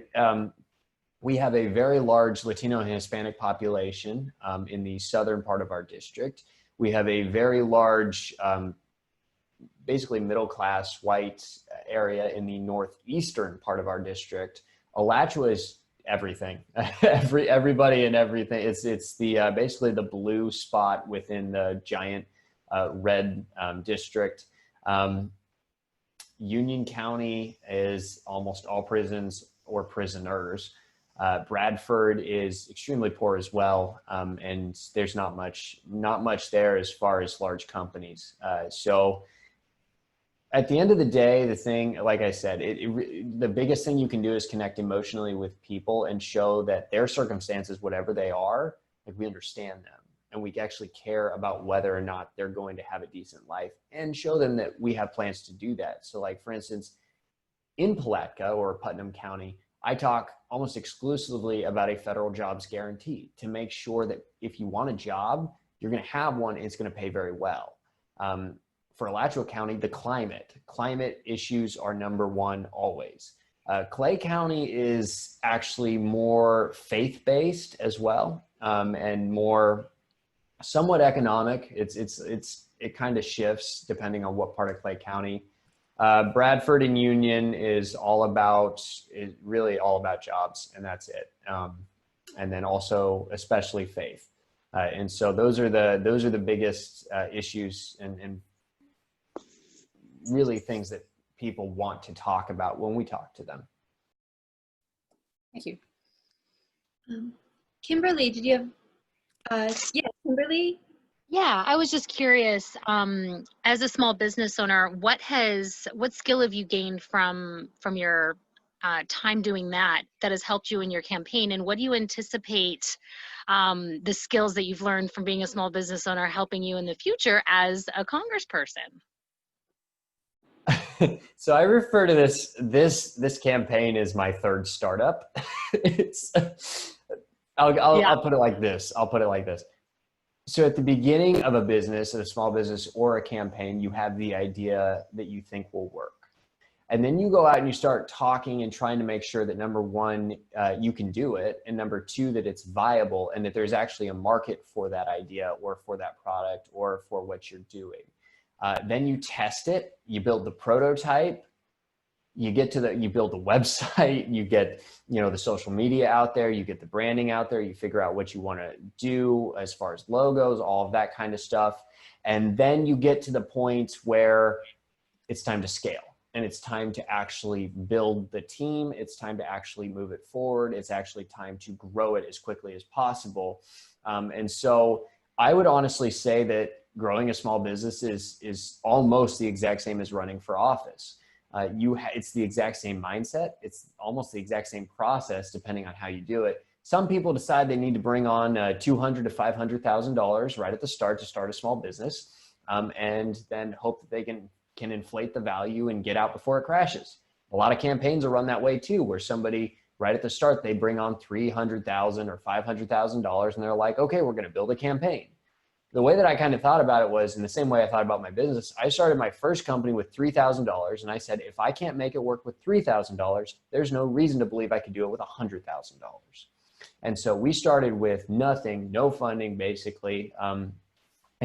we have a very large Latino and Hispanic population in the southern part of our district. We have a very large, basically middle-class white area in the northeastern part of our district. Alachua is everything, everybody and everything. It's the basically the blue spot within the giant red district. Union County is almost all prisons or prisoners. Bradford is extremely poor as well, and there's not much there as far as large companies. So at the end of the day, the thing, like I said, the biggest thing you can do is connect emotionally with people and show that their circumstances, whatever they are, like we understand them and we actually care about whether or not they're going to have a decent life, and show them that we have plans to do that. So like, for instance, in Palatka or Putnam County, I talk almost exclusively about a federal jobs guarantee to make sure that if you want a job, you're going to have one and it's going to pay very well. For Alachua County, the climate issues are number one always. Clay County is actually more faith-based as well, and more somewhat economic. It kind of shifts depending on what part of Clay County. Bradford and Union is really all about jobs, and that's it. And then also especially faith. And so those are the biggest issues and really things that people want to talk about when we talk to them. Thank you. Kimberly, did you have, yeah, Kimberly? Yeah, I was just curious, as a small business owner, what skill have you gained from your time doing that has helped you in your campaign? And what do you anticipate the skills that you've learned from being a small business owner helping you in the future as a congressperson? So I refer to this campaign as my third startup. I'll put it like this. So at the beginning of a business, a small business or a campaign, you have the idea that you think will work. And then you go out and you start talking and trying to make sure that number one, you can do it. And number two, that it's viable and that there's actually a market for that idea or for that product or for what you're doing. Then you test it, you build the prototype, you build the website, you get, the social media out there, you get the branding out there, you figure out what you want to do as far as logos, all of that kind of stuff. And then you get to the point where it's time to scale and it's time to actually build the team. It's time to actually move it forward. It's actually time to grow it as quickly as possible. And so I would honestly say that growing a small business is almost the exact same as running for office. It's the exact same mindset. It's almost the exact same process, depending on how you do it. Some people decide they need to bring on $200,000 to $500,000 right at the start to start a small business, and then hope that they can inflate the value and get out before it crashes. A lot of campaigns are run that way too, where somebody right at the start, they bring on $300,000 or $500,000 and they're like, okay, we're going to build a campaign. The way that I kind of thought about it was in the same way I thought about my business. I started my first company with $3,000 and I said, if I can't make it work with $3,000, there's no reason to believe I could do it with $100,000. And so we started with nothing, no funding basically, and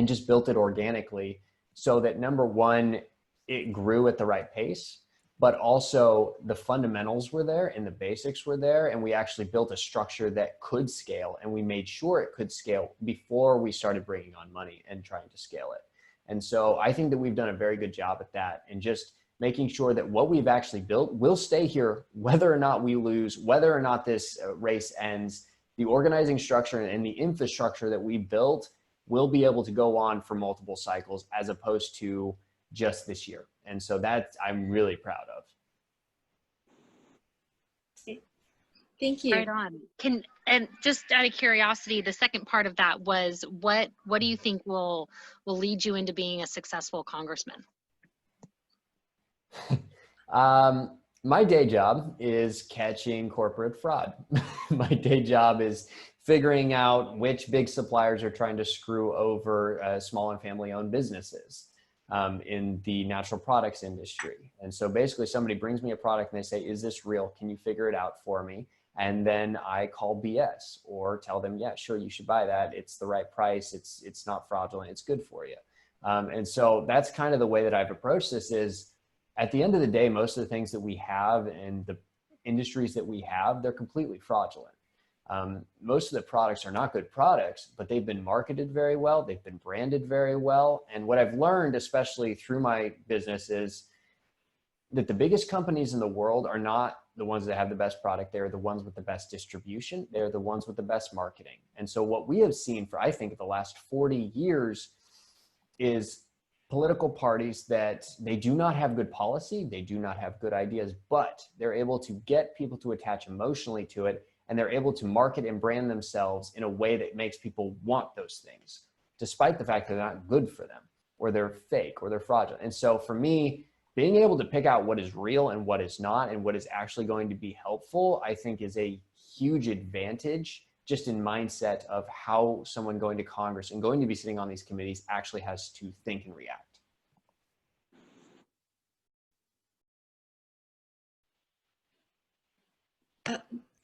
just built it organically so that number one, it grew at the right pace, but also the fundamentals were there and the basics were there. And we actually built a structure that could scale and we made sure it could scale before we started bringing on money and trying to scale it. And so I think that we've done a very good job at that and just making sure that what we've actually built will stay here, whether or not we lose, whether or not this race ends. The organizing structure and the infrastructure that we built will be able to go on for multiple cycles as opposed to just this year. And so that I'm really proud of. Thank you. Right on. And just out of curiosity, the second part of that was what do you think will lead you into being a successful congressman? My day job is catching corporate fraud. My day job is figuring out which big suppliers are trying to screw over small and family-owned businesses in the natural products industry. And so basically somebody brings me a product and they say, is this real? Can you figure it out for me? And then I call BS or tell them, yeah, sure, you should buy that. It's the right price. It's not fraudulent. It's good for you. And so that's kind of the way that I've approached this is at the end of the day, most of the things that we have and the industries that we have, they're completely fraudulent. Most of the products are not good products, but they've been marketed very well. They've been branded very well. And what I've learned, especially through my business, is that the biggest companies in the world are not the ones that have the best product. They're the ones with the best distribution. They're the ones with the best marketing. And so what we have seen for, I think, the last 40 years is political parties that they do not have good policy. They do not have good ideas, but they're able to get people to attach emotionally to it. And they're able to market and brand themselves in a way that makes people want those things, despite the fact that they're not good for them, or they're fake, or they're fraudulent. And so for me, being able to pick out what is real and what is not, and what is actually going to be helpful, I think is a huge advantage just in mindset of how someone going to Congress and going to be sitting on these committees actually has to think and react.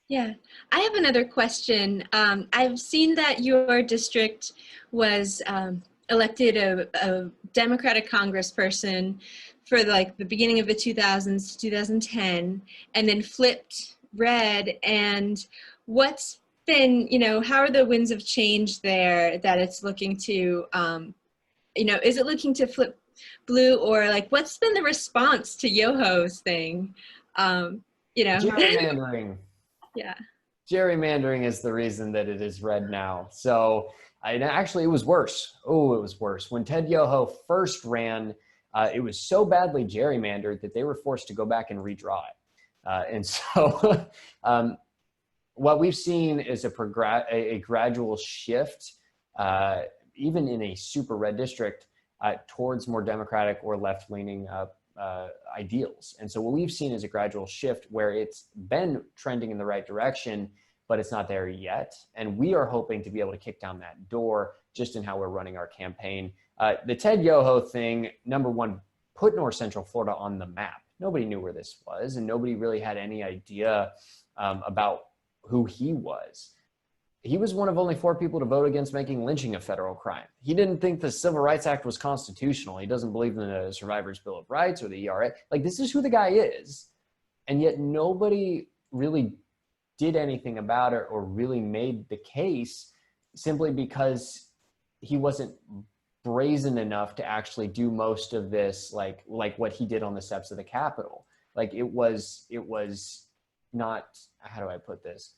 Yeah, I have another question. I've seen that your district was elected a Democratic congressperson for like the beginning of the 2000s to 2010, and then flipped red. And what's been, how are the winds of change there that it's looking to, is it looking to flip blue, or like what's been the response to Yoho's thing? Gerrymandering. Yeah. Gerrymandering is the reason that it is red now. So actually, it was worse. Oh, it was worse. When Ted Yoho first ran, it was so badly gerrymandered that they were forced to go back and redraw it. And so what we've seen is a gradual shift, even in a super red district, towards more Democratic or left-leaning ideals. And so what we've seen is a gradual shift where it's been trending in the right direction, but it's not there yet. And we are hoping to be able to kick down that door just in how we're running our campaign. The Ted Yoho thing, number one, put North Central Florida on the map. Nobody knew where this was, and nobody really had any idea about who he was. He was one of only 4 people to vote against making lynching a federal crime. He didn't think the Civil Rights Act was constitutional. He doesn't believe in the Survivors' Bill of Rights or the ERA. Like, this is who the guy is. And yet nobody really did anything about it or really made the case, simply because he wasn't brazen enough to actually do most of this, like what he did on the steps of the Capitol. Like, it was not, how do I put this?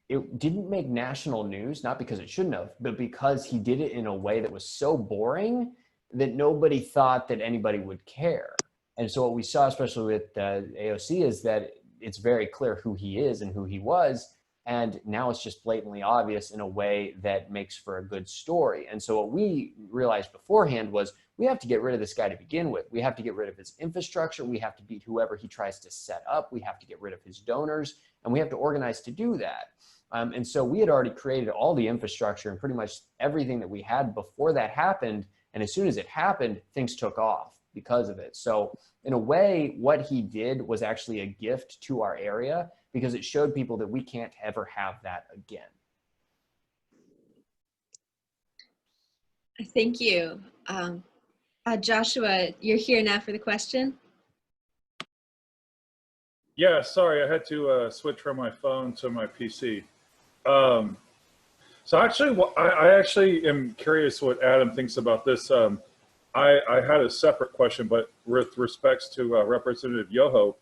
It didn't make national news, not because it shouldn't have, but because he did it in a way that was so boring that nobody thought that anybody would care. And so what we saw, especially with AOC, is that it's very clear who he is and who he was. And now it's just blatantly obvious in a way that makes for a good story. And so what we realized beforehand was we have to get rid of this guy to begin with. We have to get rid of his infrastructure. We have to beat whoever he tries to set up. We have to get rid of his donors, and we have to organize to do that. And so we had already created all the infrastructure and pretty much everything that we had before that happened. And as soon as it happened, things took off because of it. So in a way, what he did was actually a gift to our area, because it showed people that we can't ever have that again. Thank you. Joshua, you're here now for the question. Yeah, sorry, I had to switch from my phone to my PC. So actually, I actually am curious what Adam thinks about this. I had a separate question, but with respects to Representative Yoho,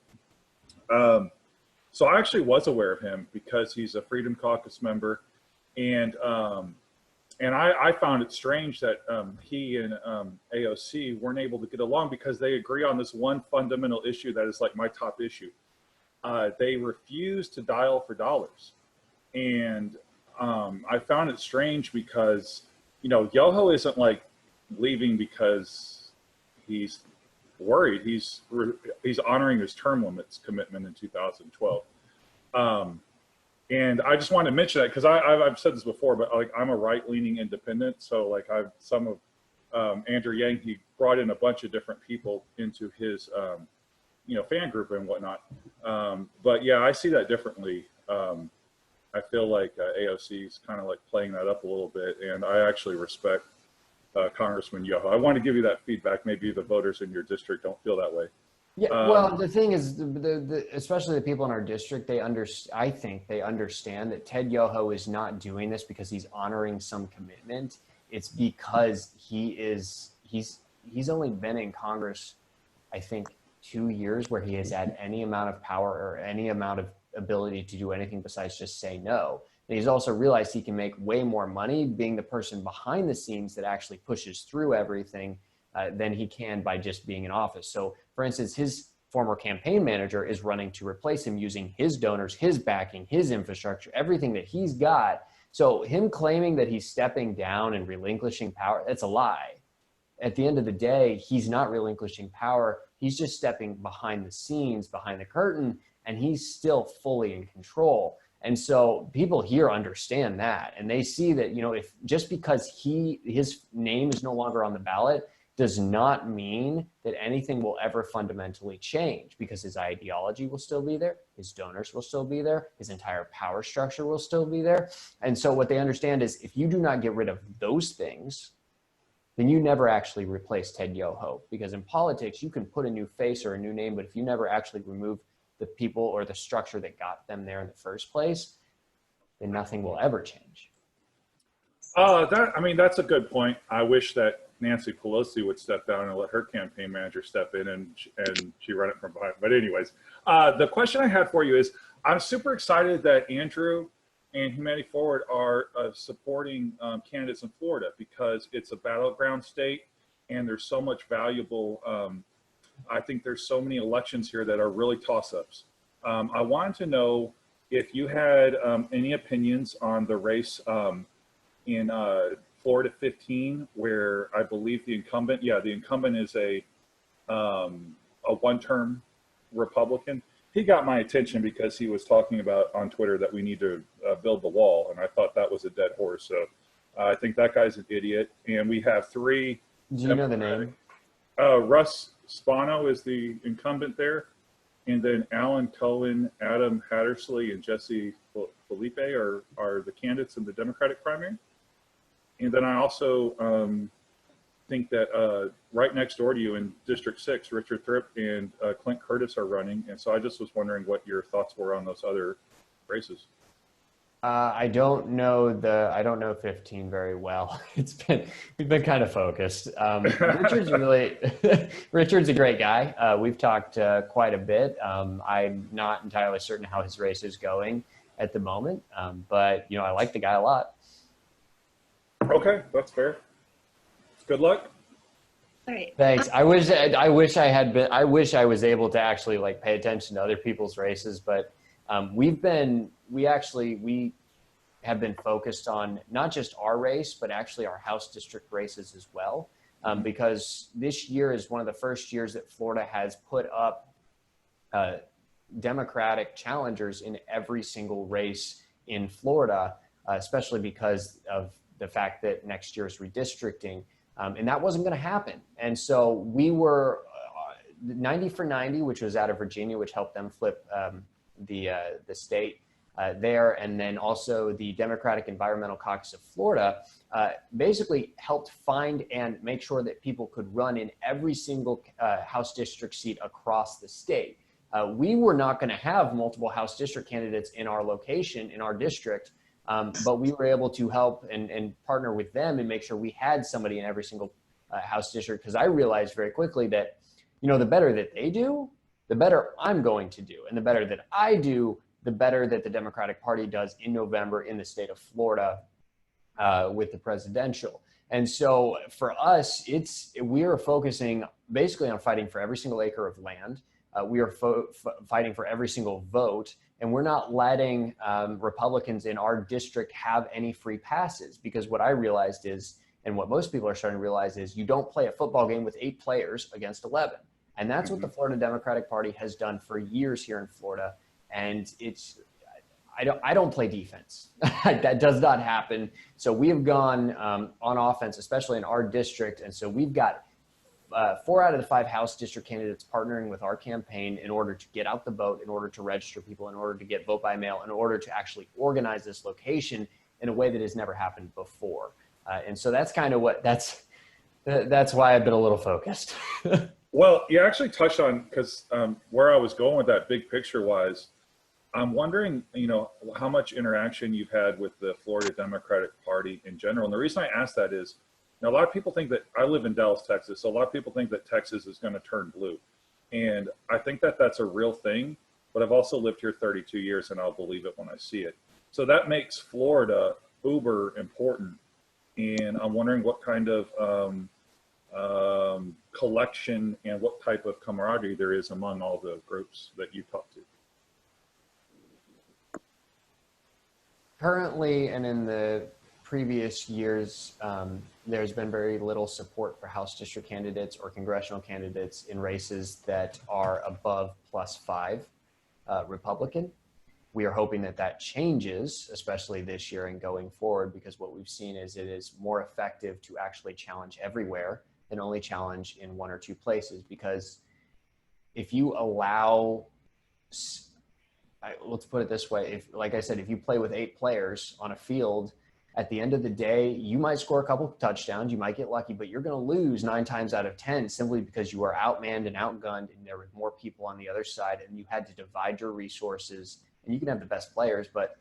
so I actually was aware of him because he's a Freedom Caucus member, and I found it strange that he and AOC weren't able to get along, because they agree on this one fundamental issue that is like my top issue. They refuse to dial for dollars. And I found it strange because, Yoho isn't like leaving because he's worried. He's honoring his term limits commitment in 2012. And I just wanted to mention that because I've said this before, but like I'm a right-leaning independent. So like some of Andrew Yang, he brought in a bunch of different people into his fan group and whatnot. But yeah, I see that differently. I feel like AOC is kind of like playing that up a little bit, and I actually respect Congressman Yoho. I want to give you that feedback. Maybe the voters in your district don't feel that way. Yeah, well, the thing is, especially the people in our district, I think they understand that Ted Yoho is not doing this because he's honoring some commitment. It's because he's only been in Congress, I think, 2 years where he has had any amount of power or any amount of ability to do anything besides just say no. And he's also realized he can make way more money being the person behind the scenes that actually pushes through everything than he can by just being in office. So for instance, his former campaign manager is running to replace him using his donors, his backing, his infrastructure, everything that he's got. So him claiming that he's stepping down and relinquishing power, that's a lie. At the end of the day, he's not relinquishing power. He's just stepping behind the scenes, behind the curtain, and he's still fully in control. And so people here understand that, and they see that, if just because his name is no longer on the ballot does not mean that anything will ever fundamentally change, because his ideology will still be there, his donors will still be there, his entire power structure will still be there. And so what they understand is if you do not get rid of those things, then you never actually replace Ted Yoho. Because in politics, you can put a new face or a new name, but if you never actually remove the people or the structure that got them there in the first place, then nothing will ever change. I mean, that's a good point. I wish that Nancy Pelosi would step down and let her campaign manager step in and she run it from behind. But anyways, the question I had for you is, I'm super excited that Andrew and Humanity Forward are supporting candidates in Florida, because it's a battleground state and there's so much valuable, I think there's so many elections here that are really toss-ups. I wanted to know if you had any opinions on the race in Florida 15, where I believe the incumbent is a one-term Republican. He got my attention because he was talking about on Twitter that we need to build the wall, and I thought that was a dead horse. So I think that guy's an idiot. And we have three. Do you know the name? Russ Spano is the incumbent there, and then Alan Cohen, Adam Hattersley, and Jesse Felipe are the candidates in the Democratic primary. And then I also think that right next door to you in District 6, Richard Thripp and Clint Curtis are running. And so I just was wondering what your thoughts were on those other races. I don't know 15 very well. We've been kind of focused. Richard's a great guy. We've talked quite a bit. I'm not entirely certain how his race is going at the moment, but I like the guy a lot. Okay, that's fair. Good luck. All right. Thanks. I wish I was able to actually pay attention to other people's races, but we have been focused on not just our race, but actually our House district races as well, because this year is one of the first years that Florida has put up Democratic challengers in every single race in Florida, especially because of the fact that next year is redistricting, and that wasn't going to happen. And so we were 90 for 90, which was out of Virginia, which helped them flip the state there. And then also the Democratic Environmental Caucus of Florida basically helped find and make sure that people could run in every single House district seat across the state. We were not going to have multiple House district candidates in our location, in our district, but we were able to help and partner with them and make sure we had somebody in every single House district, because I realized very quickly that, the better that they do, the better I'm going to do. And the better that I do, the better that the Democratic Party does in November in the state of Florida with the presidential. And so for us, we are focusing basically on fighting for every single acre of land. We are fighting for every single vote, and we're not letting Republicans in our district have any free passes, because what I realized is, and what most people are starting to realize is, you don't play a football game with 8 players against 11. And that's what the Florida Democratic Party has done for years here in Florida. And I don't play defense. That does not happen. So we have gone on offense, especially in our district. And so we've got 4 out of the 5 House district candidates partnering with our campaign in order to get out the vote, in order to register people, in order to get vote by mail, in order to actually organize this location in a way that has never happened before. And so that's kind of that's why I've been a little focused. Well, you actually touched on, because where I was going with that big picture wise, I'm wondering, how much interaction you've had with the Florida Democratic Party in general. And the reason I ask that is, a lot of people think that, I live in Dallas, Texas, so a lot of people think that Texas is going to turn blue. And I think that that's a real thing, but I've also lived here 32 years and I'll believe it when I see it. So that makes Florida uber important. And I'm wondering what kind of collection and what type of camaraderie there is among all the groups that you talk to. Currently, and in the previous years, there's been very little support for House district candidates or congressional candidates in races that are above +5 Republican. We are hoping that that changes, especially this year and going forward, because what we've seen is it is more effective to actually challenge everywhere than only challenge in 1 or 2 places. Because if you allow, let's put it this way, if, like I said, if you play with 8 players on a field, at the end of the day, you might score a couple of touchdowns, you might get lucky, but you're going to lose 9 times out of 10 simply because you are outmanned and outgunned, and there were more people on the other side, and you had to divide your resources. And you can have the best players, but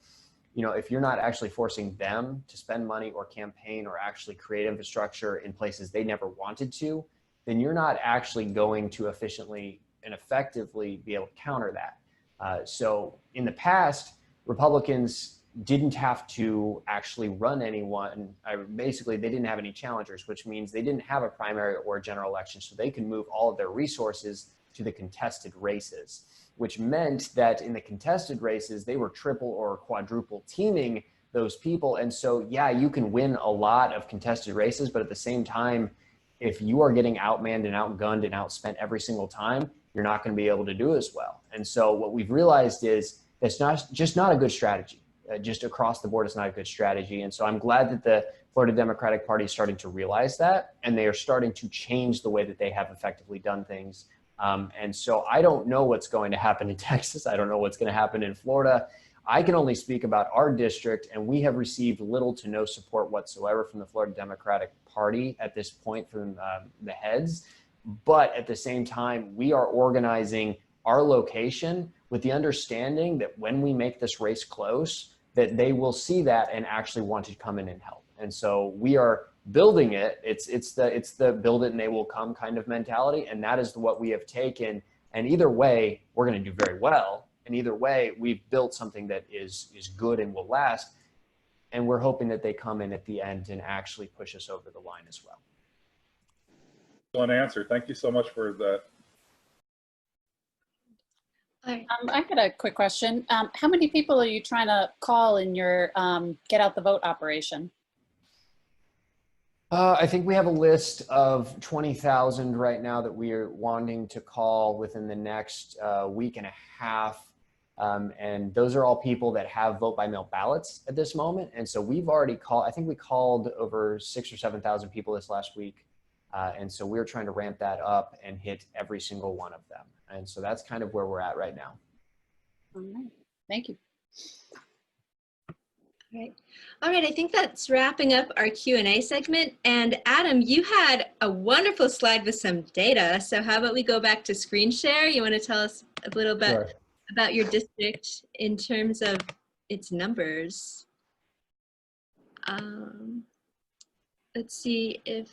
you know, if you're not actually forcing them to spend money or campaign or actually create infrastructure in places they never wanted to, then you're not actually going to efficiently and effectively be able to counter that. So in the past, Republicans didn't have to actually run anyone. Basically, they didn't have any challengers, which means they didn't have a primary or a general election, so they can move all of their resources to the contested races, which meant that in the contested races, they were triple or quadruple teaming those people. And so, yeah, you can win a lot of contested races, but at the same time, if you are getting outmanned and outgunned and outspent every single time, you're not going to be able to do as well. And so what we've realized is it's not a good strategy. Just across the board, it's not a good strategy. And so I'm glad that the Florida Democratic Party is starting to realize that, and they are starting to change the way that they have effectively done things. And so I don't know what's going to happen in Texas. I don't know what's going to happen in Florida. I can only speak about our district, and we have received little to no support whatsoever from the Florida Democratic Party at this point from the heads. But at the same time, we are organizing our location with the understanding that when we make this race close, that they will see that and actually want to come in and help. And so we are building it. It's the build it and they will come kind of mentality. And that is what we have taken. And either way, we're going to do very well. And either way, we've built something that is good and will last. And we're hoping that they come in at the end and actually push us over the line as well. Excellent answer. Thank you so much for that. I got a quick question. How many people are you trying to call in your get out the vote operation? I think we have a list of 20,000 right now that we are wanting to call within the next week and a half. And those are all people that have vote by mail ballots at this moment. And so we've already called, I think we called over 6,000 or 7,000 people this last week. And so we're trying to ramp that up and hit every single one of them. And so that's kind of where we're at right now. All right. Thank you. All right, I think that's wrapping up our Q&A segment. And Adam, you had a wonderful slide with some data. So how about we go back to screen share? You want to tell us a little bit about your district in terms of its numbers? Let's see if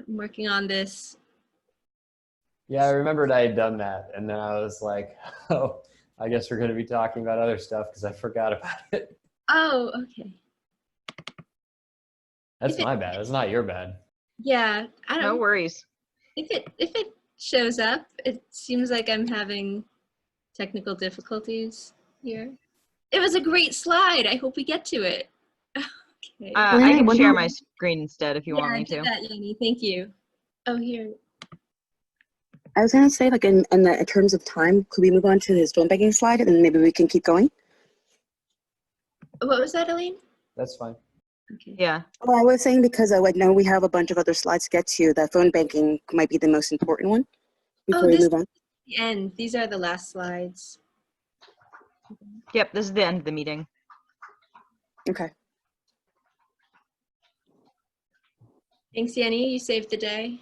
I'm working on this. Yeah, I remembered I had done that. And then I was like, oh, I guess we're going to be talking about other stuff because I forgot about it. Oh, okay. That's my bad. That's not your bad. Yeah, I don't. No worries. If it shows up, it seems like I'm having technical difficulties here. It was a great slide. I hope we get to it. Okay. I can share my screen instead if you want me to. Yeah, do that, Yanni. Thank you. Oh, here. I was gonna say, like in terms of time, could we move on to his phone banking slide and maybe we can keep going? What was that, Elaine? That's fine. Okay. Yeah. Oh, I was saying because I know we have a bunch of other slides to get to. That phone banking might be the most important one before we move on. The end. These are the last slides. Yep, this is the end of the meeting. Okay. Thanks, Yanni. You saved the day.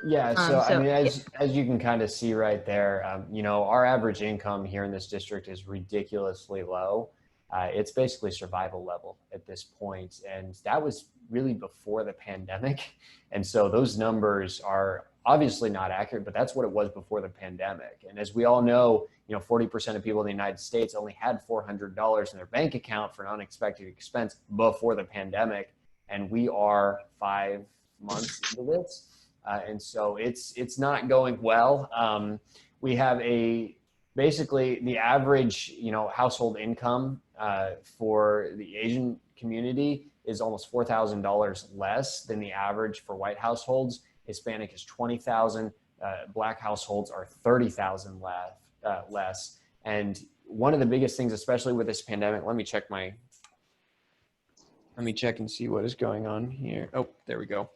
Yeah, so I mean, as you can kind of see right there, you know, our average income here in this district is ridiculously low. It's basically survival level at this point, and that was really before the pandemic. And so those numbers are obviously not accurate, but that's what it was before the pandemic. And as we all know, you know, 40% of people in the United States only had $400 in their bank account for an unexpected expense before the pandemic, and we are 5 months into this. And so it's not going well. We have basically the average, you know, household income for the Asian community is almost $4,000 less than the average for white households. Hispanic is $20,000. Black households are $30,000 less. And one of the biggest things, especially with this pandemic, let me check my Let me check and see what is going on here. Oh, there we go.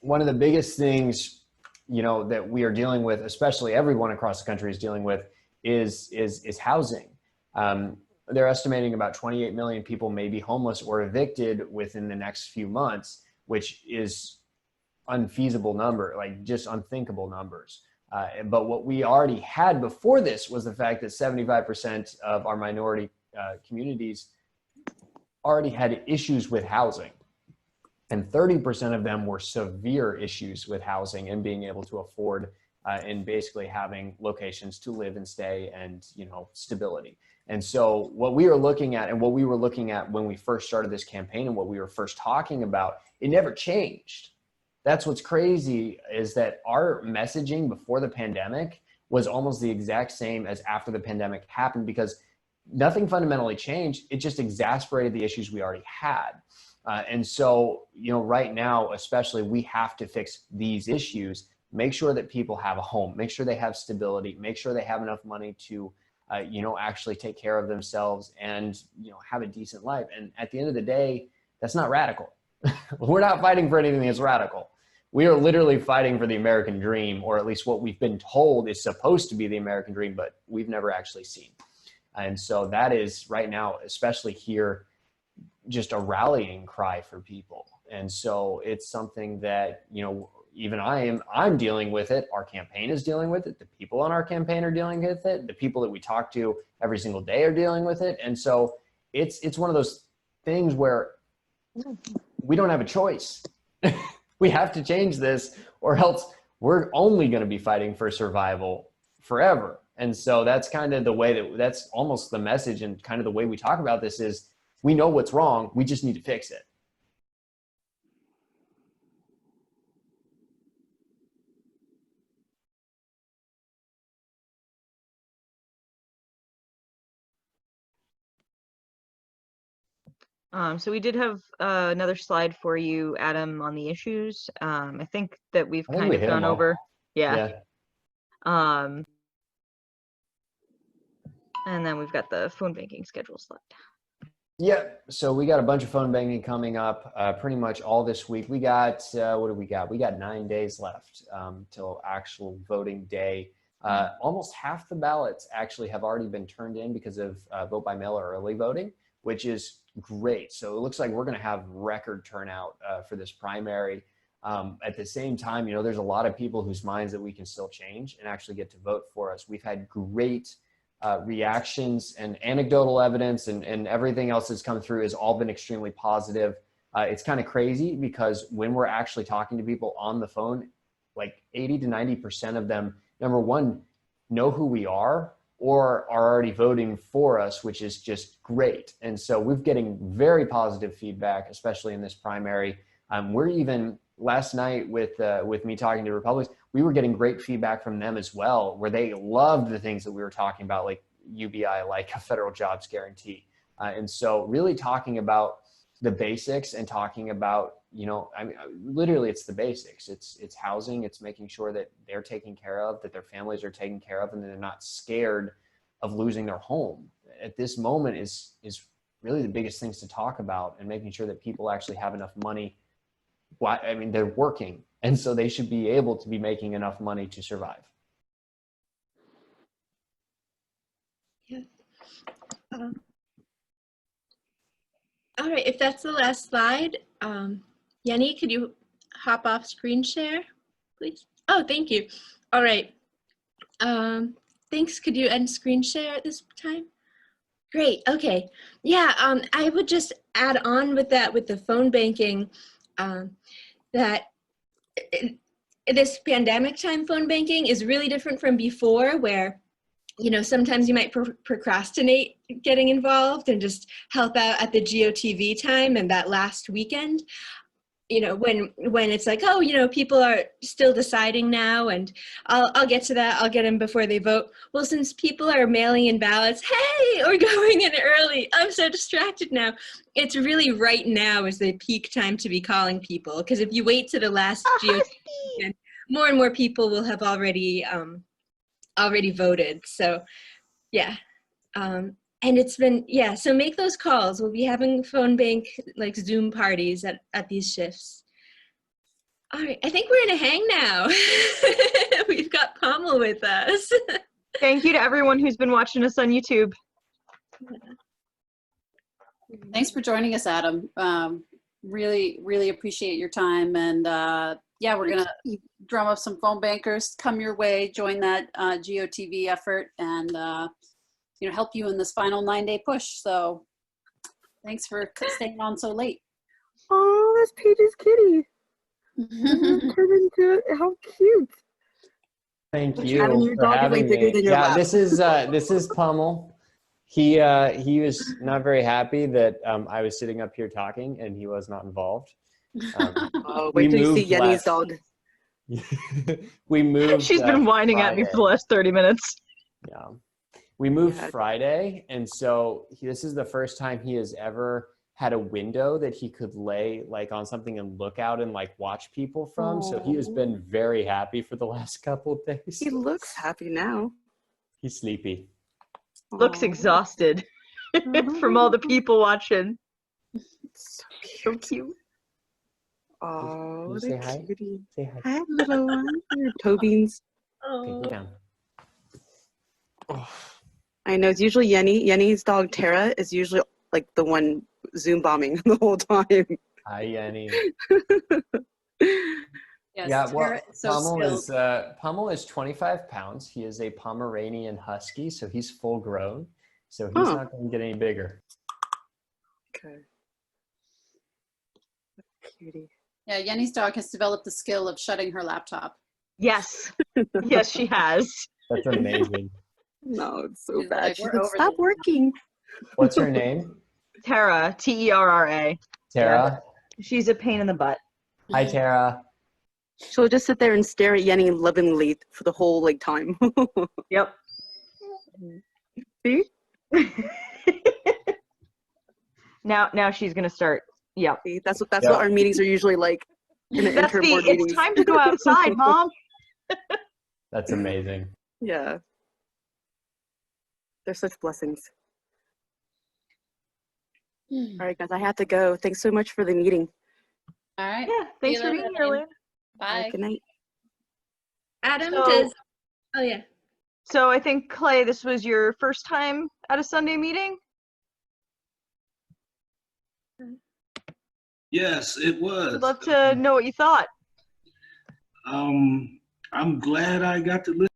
One of the biggest things, you know, that we are dealing with, especially everyone across the country is dealing with, is housing. They're estimating about 28 million people may be homeless or evicted within the next few months, which is unfeasible number, like just unthinkable numbers. But what we already had before this was the fact that 75% of our minority communities already had issues with housing. And 30% of them were severe issues with housing and being able to afford and basically having locations to live and stay and, you know, stability. And so what we are looking at and what we were looking at when we first started this campaign and what we were first talking about, it never changed. That's what's crazy, is that our messaging before the pandemic was almost the exact same as after the pandemic happened, because nothing fundamentally changed. It just exacerbated the issues we already had. And so, you know, right now, especially, we have to fix these issues, make sure that people have a home, make sure they have stability, make sure they have enough money to, you know, actually take care of themselves and, you know, have a decent life. And at the end of the day, that's not radical. We're not fighting for anything that's radical. We are literally fighting for the American dream, or at least what we've been told is supposed to be the American dream, but we've never actually seen. And so that is right now, especially here, just a rallying cry for people. And so it's something that, you know, even I'm dealing with it. Our campaign is dealing with it. The people on our campaign are dealing with it. The people that we talk to every single day are dealing with it. And so it's one of those things where we don't have a choice. We have to change this, or else we're only going to be fighting for survival forever. And so that's kind of the way that's almost the message, and kind of the way we talk about this is, we know what's wrong. We just need to fix it. So we did have another slide for you, Adam, on the issues. I think that we've kind of gone over. Yeah. And then we've got the phone banking schedule slide. Yeah, so we got a bunch of phone banking coming up pretty much all this week. We got, what do we got? We got 9 days left till actual voting day. Almost half the ballots actually have already been turned in because of vote by mail or early voting, which is great. So it looks like we're going to have record turnout for this primary. At the same time, you know, there's a lot of people whose minds that we can still change and actually get to vote for us. We've had great reactions and anecdotal evidence, and everything else that's come through has all been extremely positive. It's kind of crazy because when we're actually talking to people on the phone, like 80 to 90% of them, number one, know who we are or are already voting for us, which is just great. And so we're getting very positive feedback, especially in this primary. We're even last night with me talking to Republicans, we were getting great feedback from them as well, where they loved the things that we were talking about, like UBI, like a federal jobs guarantee. And so really talking about the basics and talking about, you know, I mean, literally it's the basics. It's housing, it's making sure that they're taken care of, that their families are taken care of, and they're not scared of losing their home. At this moment is really the biggest things to talk about, and making sure that people actually have enough money. I mean, they're working, and so they should be able to be making enough money to survive. Yeah. All right, if that's the last slide, Jenny, could you hop off screen share, please? Oh, thank you. All right. Thanks. Could you end screen share at this time? Great. Okay. Yeah, I would just add on with that, with the phone banking, that this pandemic time phone banking is really different from before, where, you know, sometimes you might procrastinate getting involved and just help out at the GOTV time and that last weekend, you know, when it's like, oh, you know, people are still deciding now, and I'll get to that, I'll get them before they vote. Well, since people are mailing in ballots, hey, or going in early, I'm so distracted now. It's really right now is the peak time to be calling people, because if you wait to the last GOTV weekend, more and more people will have already voted. So yeah, And it's been, yeah, so make those calls. We'll be having phone bank, like Zoom parties at these shifts. All right, I think we're in a hang now. We've got Pommel with us. Thank you to everyone who's been watching us on YouTube. Thanks for joining us, Adam. Really, really appreciate your time. And yeah, we're going to drum up some phone bankers, come your way, join that GOTV effort, and you know, help you in this final 9-day push. So thanks for staying on so late. Oh, that's Paige's kitty. Turned into how cute. Thank Adam, you your for dog is having way bigger me. than your Yeah, lap. this is Pummel. He was not very happy that I was sitting up here talking and he was not involved. Oh, we wait till you see moved Yenny's dog. we moved. She's been whining at me for the last 30 minutes. Yeah, we moved Yeah. Friday, and so this is the first time he has ever had a window that he could lay like on something and look out and like watch people from. So he has been very happy for the last couple of days. He looks happy now. He's sleepy. Looks Aw. exhausted from all the people watching. So cute. Oh, Did you the say hi? cutie. Say hi. Hi, little one. Your toe beans. Okay, go down. Oh. I know it's usually Yenny. Yenny's dog Tara is usually like the one Zoom bombing the whole time. Hi, Yenny. Yes, Yeah, well, Tara is so Pummel is 25 pounds. He is a Pomeranian Husky, so he's full grown. So he's not going to get any bigger. Okay. Cutie. Yeah, Yenny's dog has developed the skill of shutting her laptop. Yes. Yes, she has. That's amazing. No, it's so She's bad. like, She's "We're like, over stop this." working. What's her name? Tara, Terra. Tara. She's a pain in the butt. Hi, Tara. She'll just sit there and stare at Yenny lovingly for the whole like time. Yep. See? Now she's gonna start. Yep. See? That's what our meetings are usually like. In the That's intern board it's meetings. time to go outside, Mom. That's amazing. Yeah. They're such blessings. All right, guys, I have to go. Thanks so much for the meeting. All right. Yeah, thanks for being here, Lynn. All Bye. right, good night. Adam So- does, oh yeah. So I think, Clay, this was your first time at a Sunday meeting? Yes, it was. I'd love to know what you thought. I'm glad I got to listen